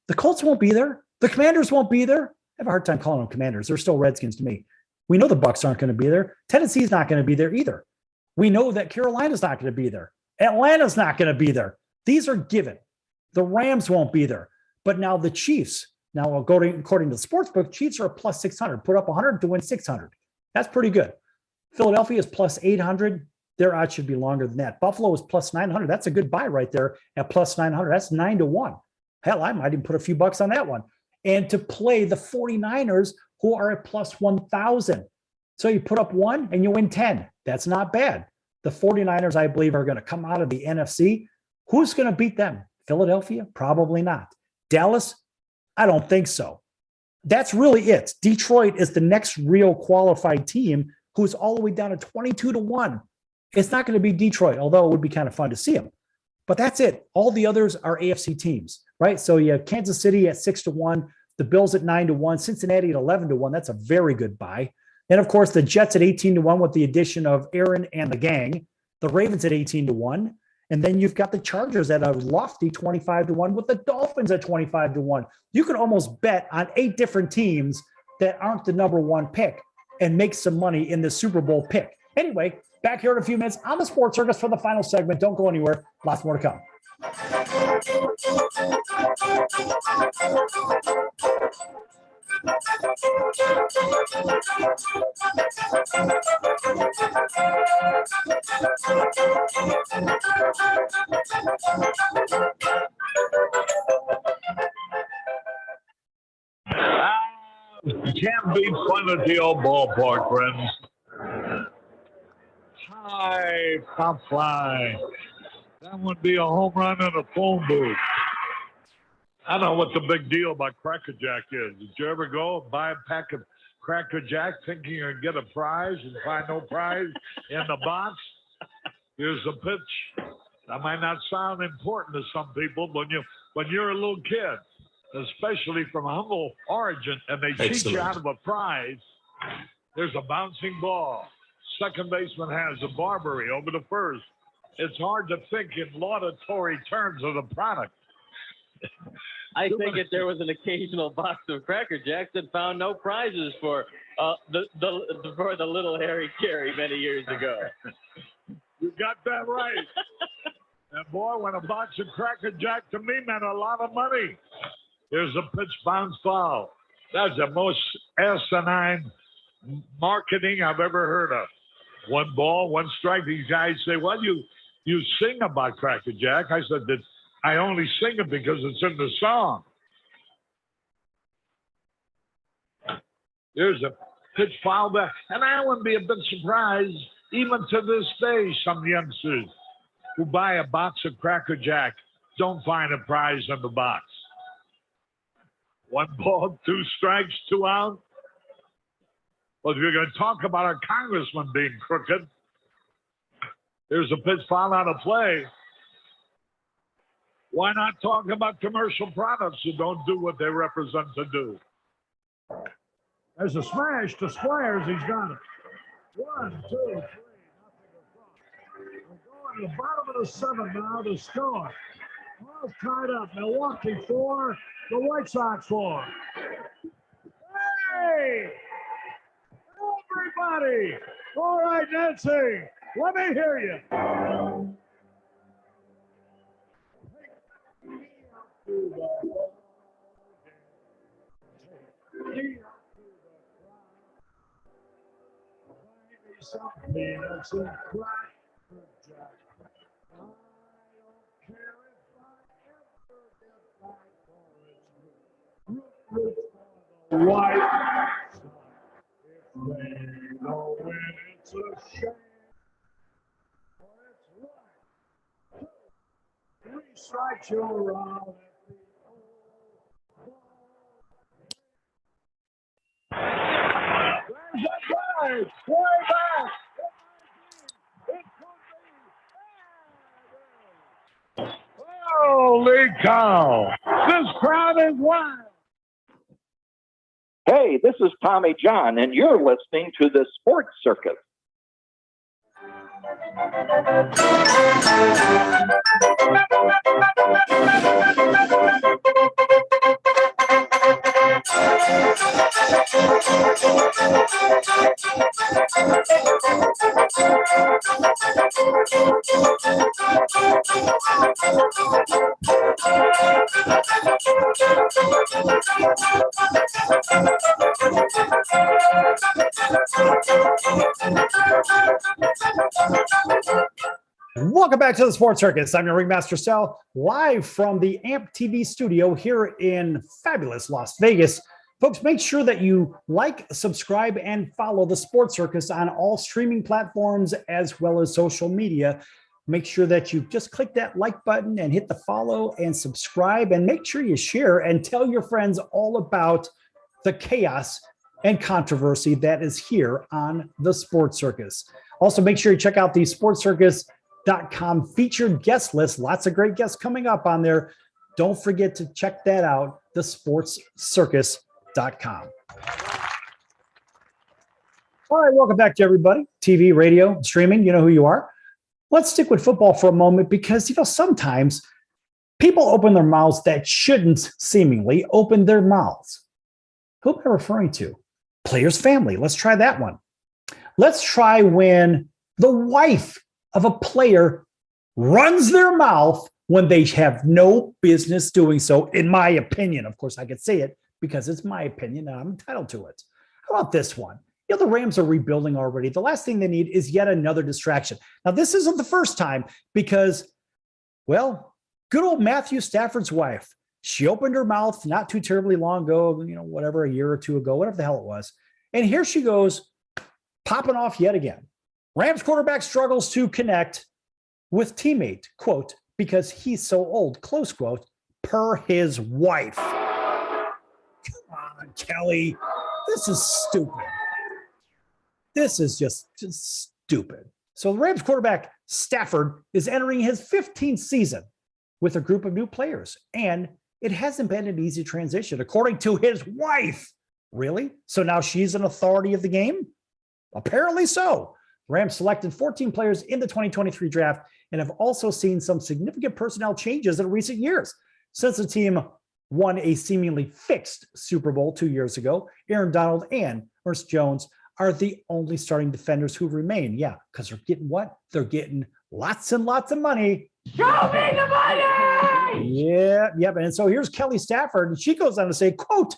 won't be there. The Commanders won't be there. I have a hard time calling them Commanders. They're still Redskins to me. We know the Bucs aren't going to be there. Tennessee's not going to be there either. We know that Carolina's not going to be there. Atlanta's not going to be there. These are given. The Rams won't be there. But now the Chiefs, according to the sportsbook, Chiefs are a plus 600. Put up 100 to win 600. That's pretty good. Philadelphia is plus 800. Their odds should be longer than that. Buffalo is plus 900. That's a good buy right there at plus 900. That's 9-1. Hell, I might even put a few bucks on that one. And to play the 49ers, who are at plus 1,000. So you put up 1 and you win 10. That's not bad. The 49ers, I believe, are going to come out of the NFC. Who's going to beat them? Philadelphia? Probably not. Dallas? I don't think so. That's really it. Detroit is the next real qualified team who's all the way down to 22-1. It's not going to be Detroit, although it would be kind of fun to see them. But that's it. All the others are AFC teams, right? So you have Kansas City at 6-1, The Bills at 9-1, Cincinnati at 11-1. That's a very good buy. And of course, the Jets at 18-1 with the addition of Aaron and the gang. The Ravens at 18-1. And then you've got the Chargers at a lofty 25-1 with the Dolphins at 25-1. You can almost bet on 8 different teams that aren't the number one pick and make some money in the Super Bowl pick. Anyway, back here in a few minutes on the Sports Circus for the final segment. Don't go anywhere. Lots more to come. Can't be fun at the old ballpark, friends. High pop fly. That would be a home run in a phone booth. I don't know what the big deal about Cracker Jack is. Did you ever go and buy a pack of Cracker Jack thinking you're going to get a prize and find no prize in the box? Here's the pitch. That might not sound important to some people, but when you're a little kid, especially from humble origin, and they cheat you out of a prize, there's a bouncing ball. Second baseman has a Barbary over the first. It's hard to think in laudatory terms of the product. I think if there was an occasional box of Cracker Jacks that found no prizes for the little Harry Carey many years ago. You got that right. And boy, when a box of Cracker Jack to me meant a lot of money. Here's a pitch bounce foul. That's the most asinine marketing I've ever heard of. 1 ball, 1 strike. These guys say, well, you sing about Cracker Jack. I said that I only sing it because it's in the song. Here's a pitch foul back. And I wouldn't be a bit surprised, even to this day, some youngsters who buy a box of Cracker Jack don't find a prize in the box. 1 ball, 2 strikes, 2 out. Well, if you're going to talk about a congressman being crooked, here's a pitch foul out of play. Why not talk about commercial products who don't do what they represent to do? There's a smash to Squires. He's got it. 1, 2, 3, nothing across. We're going to the bottom of the 7th now to score. All tied up. Milwaukee 4, the White Sox 4. Hey! Everybody! All right, Nancy, let me hear you. White. They know when it's a shame. It's right. 3 strikes, you're out. There's a drive. Way back. It could be. Holy cow. This crowd is wild. Hey, this is Tommy John, and you're listening to the Sports Circus. Welcome back to the Sports Circus. I'm your ringmaster Sal, live from the AMP TV studio here in fabulous Las Vegas. Folks, make sure that you like, subscribe, and follow the Sports Circus on all streaming platforms as well as social media. Make sure that you just click that like button and hit the follow and subscribe, and make sure you share and tell your friends all about the chaos and controversy that is here on the Sports Circus. Also, make sure you check out the sportscircus.com featured guest list. Lots of great guests coming up on there. Don't forget to check that out, thesportscircus.com. All right, welcome back to everybody. TV, radio, streaming, you know who you are. Let's stick with football for a moment because, sometimes people open their mouths that shouldn't seemingly open their mouths. Who am I referring to? Player's family. Let's try that one. Let's try when the wife of a player runs their mouth when they have no business doing so, in my opinion. Of course, I could say it because it's my opinion and I'm entitled to it. How about this one? The Rams are rebuilding already. The last thing they need is yet another distraction. Now, this isn't the first time because, good old Matthew Stafford's wife, she opened her mouth not too terribly long ago, whatever, a year or two ago, whatever the hell it was. And here she goes, popping off yet again. Rams quarterback struggles to connect with teammate, quote, because he's so old, close quote, per his wife. Come on, Kelly. This is stupid. This is just stupid. So the Rams quarterback Stafford is entering his 15th season with a group of new players, and it hasn't been an easy transition, according to his wife. Really? So now she's an authority of the game? Apparently so. The Rams selected 14 players in the 2023 draft and have also seen some significant personnel changes in recent years. Since the team won a seemingly fixed Super Bowl 2 years ago, Aaron Donald and Ernest Jones are the only starting defenders who remain. Yeah, because they're getting what? They're getting lots and lots of money. Show me the money! Yeah. And so here's Kelly Stafford, and she goes on to say, quote,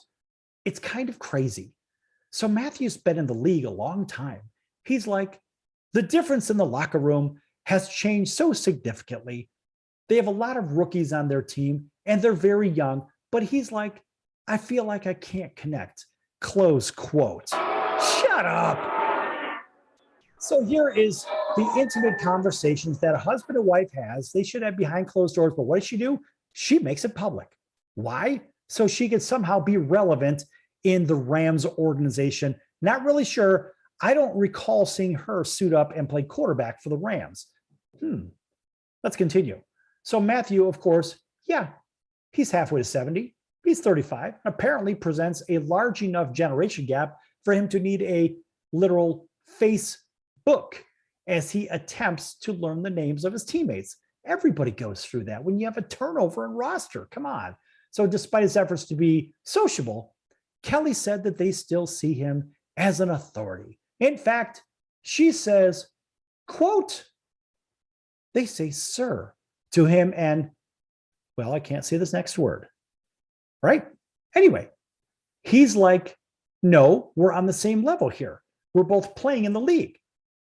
it's kind of crazy. So Matthew's been in the league a long time. He's like, the difference in the locker room has changed so significantly. They have a lot of rookies on their team, and they're very young, but he's like, I feel like I can't connect. Close quote. Shut up. So here is the intimate conversations that a husband and wife has. They should have behind closed doors, but what does she do? She makes it public. Why? So she could somehow be relevant in the Rams organization. Not really sure. I don't recall seeing her suit up and play quarterback for the Rams. Let's continue. So Matthew, of course, he's halfway to 70. He's 35, apparently presents a large enough generation gap for him to need a literal Facebook as he attempts to learn the names of his teammates. Everybody goes through that when you have a turnover in roster. Come on. So despite his efforts to be sociable, Kelly said that they still see him as an authority. In fact, she says, quote, they say sir to him and, I can't say this next word. Right? Anyway, he's like, no, we're on the same level here. We're both playing in the league.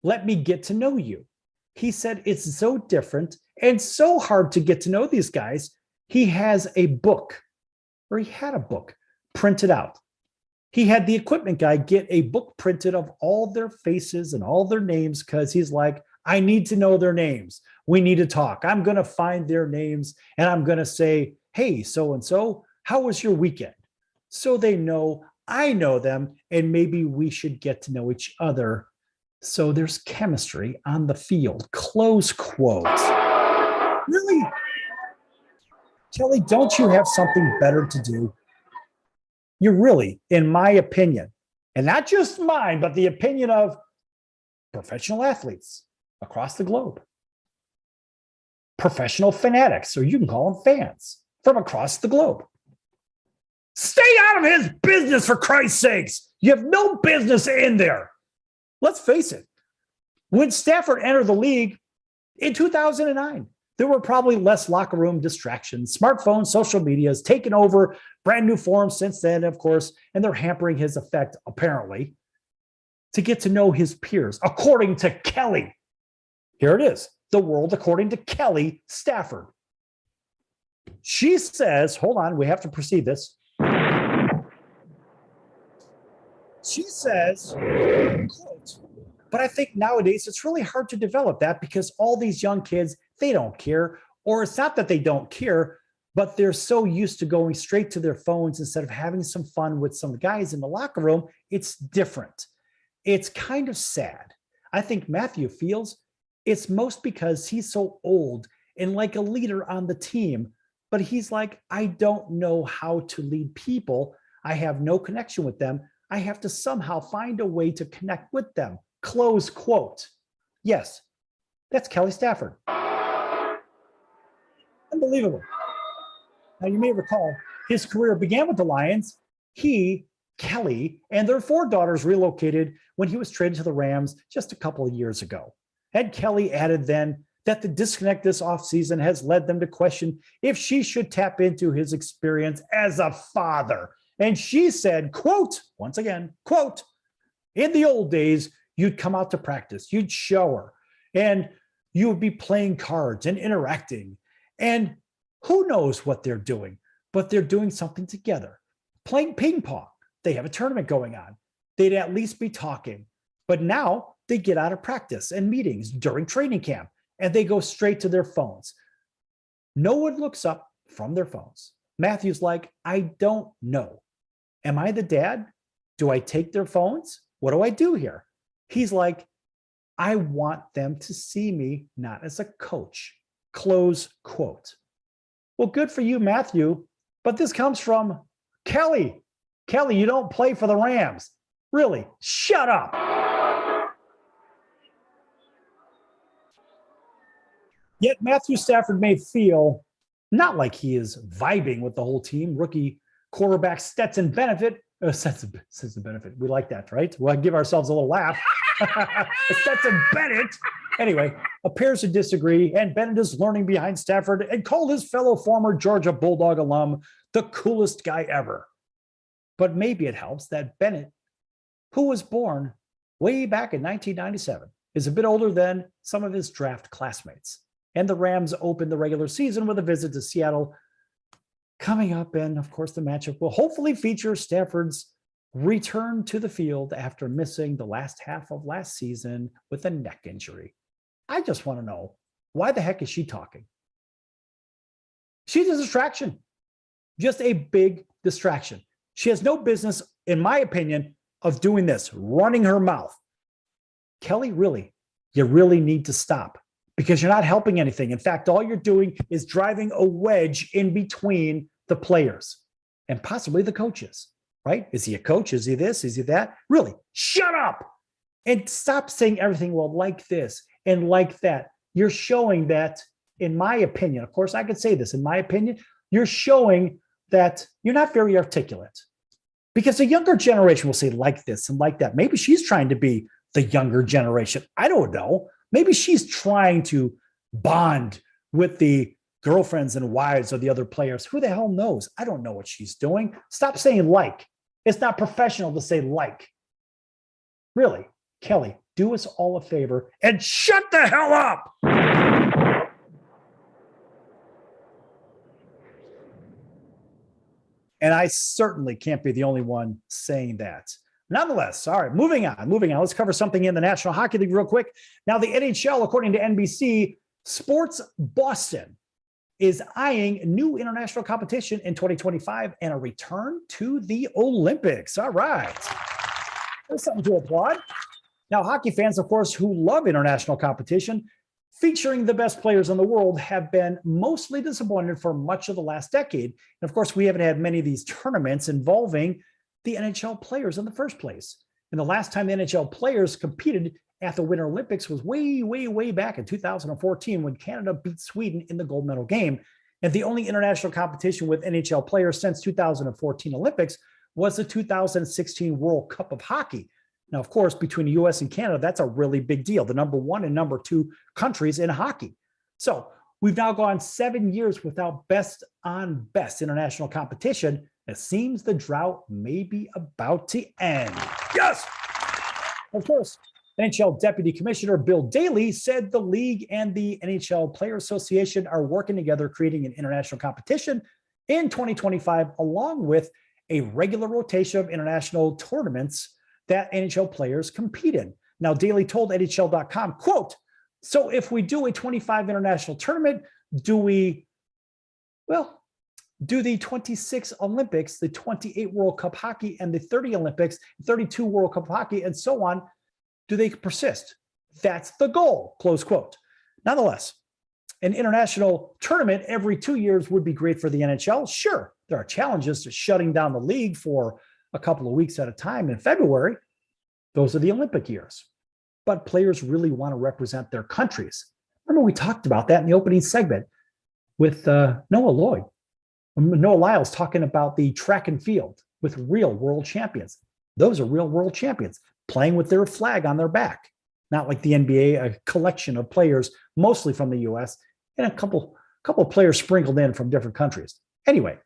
Let me get to know you. He said it's so different and so hard to get to know these guys. He has a book, or he had a book printed out. He had the equipment guy get a book printed of all their faces and all their names because he's like, I need to know their names. We need to talk. I'm going to find their names and I'm going to say, hey, so-and-so, how was your weekend? So they know I know them and maybe we should get to know each other. So there's chemistry on the field. Close quote. Really? Kelly, don't you have something better to do? You really, in my opinion, and not just mine, but the opinion of professional athletes across the globe, professional fanatics, or you can call them fans from across the globe. Stay out of his business, for Christ's sakes. You have no business in there. Let's face it. When Stafford entered the league in 2009, there were probably less locker room distractions. Smartphones, social media has taken over brand new forms since then, of course, and they're hampering his effect, apparently, to get to know his peers, according to Kelly. Here it is, the world according to Kelly Stafford. She says, hold on, we have to proceed this. She says, quote, but I think nowadays it's really hard to develop that because all these young kids, they don't care. Or it's not that they don't care, but they're so used to going straight to their phones instead of having some fun with some guys in the locker room. It's different. It's kind of sad. I think Matthew feels it's most because he's so old and like a leader on the team But he's like, I don't know how to lead people. I have no connection with them. I have to somehow find a way to connect with them. Close quote. Yes, that's Kelly Stafford. Unbelievable. Now, you may recall his career began with the Lions. He, Kelly, and their 4 daughters relocated when he was traded to the Rams just a couple of years ago. Ed Kelly added then that the disconnect this offseason has led them to question if she should tap into his experience as a father. And she said, quote, once again, quote, in the old days, you'd come out to practice, you'd show her, and you would be playing cards and interacting. And who knows what they're doing, but they're doing something together, playing ping pong. They have a tournament going on. They'd at least be talking. But now they get out of practice and meetings during training camp, and they go straight to their phones. No one looks up from their phones. Matthew's like, I don't know. Am I the dad? Do I take their phones? What do I do here? He's like, I want them to see me not as a coach. Close quote. Well, good for you, Matthew. But this comes from Kelly. Kelly, you don't play for the Rams. Really, shut up. Yet Matthew Stafford may feel not like he is vibing with the whole team. Rookie quarterback Stetson Bennett. Stetson Bennett. We like that, right? We'll give ourselves a little laugh. Stetson Bennett. Anyway, appears to disagree, and Bennett is learning behind Stafford and called his fellow former Georgia Bulldog alum the coolest guy ever. But maybe it helps that Bennett, who was born way back in 1997, is a bit older than some of his draft classmates. And the Rams opened the regular season with a visit to Seattle coming up. And of course, the matchup will hopefully feature Stafford's return to the field after missing the last half of last season with a neck injury. I just want to know, why the heck is she talking? She's a distraction, just a big distraction. She has no business, in my opinion, of doing this, running her mouth. Kelly, really, you really need to stop, because you're not helping anything. In fact, all you're doing is driving a wedge in between the players and possibly the coaches, right? Is he a coach? Is he this? Is he that? Really, shut up and stop saying everything, well, like this and like that. You're showing that, in my opinion, of course, I could say this, in my opinion, you're showing that you're not very articulate, because the younger generation will say like this and like that. Maybe she's trying to be the younger generation. I don't know. Maybe she's trying to bond with the girlfriends and wives of the other players. Who the hell knows? I don't know what she's doing. Stop saying like. It's not professional to say like. Really, Kelly, do us all a favor and shut the hell up. And I certainly can't be the only one saying that. Nonetheless, all right, moving on. Let's cover something in the National Hockey League real quick. Now, the NHL, according to NBC, Sports Boston is eyeing new international competition in 2025 and a return to the Olympics. All right. There's something to applaud. Now, hockey fans, of course, who love international competition featuring the best players in the world have been mostly disappointed for much of the last decade. And of course, we haven't had many of these tournaments involving the NHL players in the first place. And the last time the NHL players competed at the Winter Olympics was way back in 2014 when Canada beat Sweden in the gold medal game. And the only international competition with NHL players since 2014 Olympics was the 2016 World Cup of Hockey. Now, of course, between the US and Canada, that's a really big deal. The number 1 and number 2 countries in hockey. So we've now gone 7 years without best on best international competition. It seems the drought may be about to end. Yes! Of course, NHL Deputy Commissioner Bill Daley said the league and the NHL Player Association are working together, creating an international competition in 2025, along with a regular rotation of international tournaments that NHL players compete in. Now, Daley told NHL.com, quote, so if we do a 25 international tournament, do the 26 Olympics, the 28 World Cup hockey, and the 30 Olympics, 32 World Cup hockey, and so on, do they persist? That's the goal, close quote. Nonetheless, an international tournament every 2 years would be great for the NHL. Sure, there are challenges to shutting down the league for a couple of weeks at a time in February. Those are the Olympic years. But players really want to represent their countries. Remember, we talked about that in the opening segment with Noah Lloyd. Noah Lyles talking about the track and field with real world champions. Those are real world champions playing with their flag on their back. Not like the NBA, a collection of players, mostly from the US, and a couple of players sprinkled in from different countries. Anyway,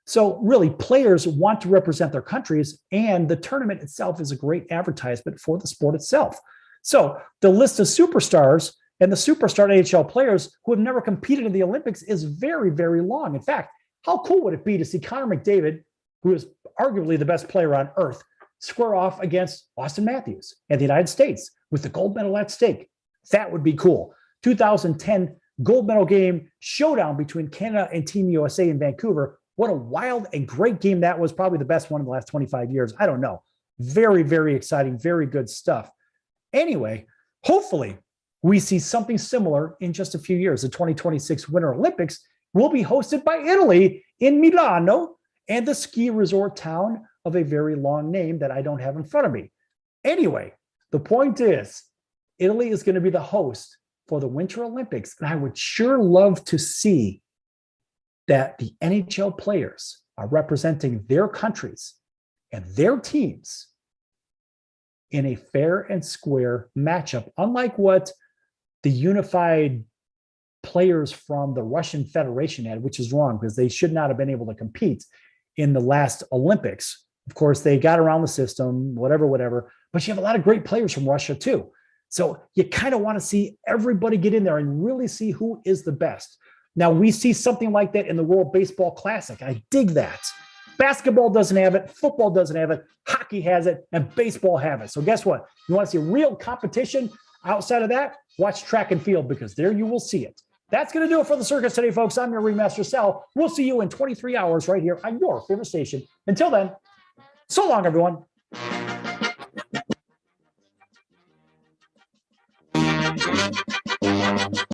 so really players want to represent their countries, and the tournament itself is a great advertisement for the sport itself. So the list of superstars and the superstar NHL players who have never competed in the Olympics is very, very long. In fact, how cool would it be to see Connor McDavid, who is arguably the best player on earth, square off against Austin Matthews and the United States with the gold medal at stake? That would be cool. 2010 gold medal game showdown between Canada and Team USA in Vancouver. What a wild and great game that was. Probably the best one in the last 25 years. I don't know. Very, very exciting. Very good stuff. Anyway, hopefully we see something similar in just a few years. The 2026 Winter Olympics will be hosted by Italy in Milano, and the ski resort town of a very long name that I don't have in front of me. Anyway, the point is, Italy is going to be the host for the Winter Olympics, and I would sure love to see that the NHL players are representing their countries and their teams in a fair and square matchup, unlike what the unified players from the Russian Federation had, which is wrong because they should not have been able to compete in the last Olympics. Of course, they got around the system, whatever, but you have a lot of great players from Russia too. So you kind of want to see everybody get in there and really see who is the best. Now, we see something like that in the World Baseball Classic. I dig that. Basketball doesn't have it, football doesn't have it, hockey has it, and baseball have it. So guess what? You want to see real competition outside of that? Watch track and field, because there you will see it. That's going to do it for the circus today, folks. I'm your ringmaster, Sal. We'll see you in 23 hours right here on your favorite station. Until then, so long, everyone.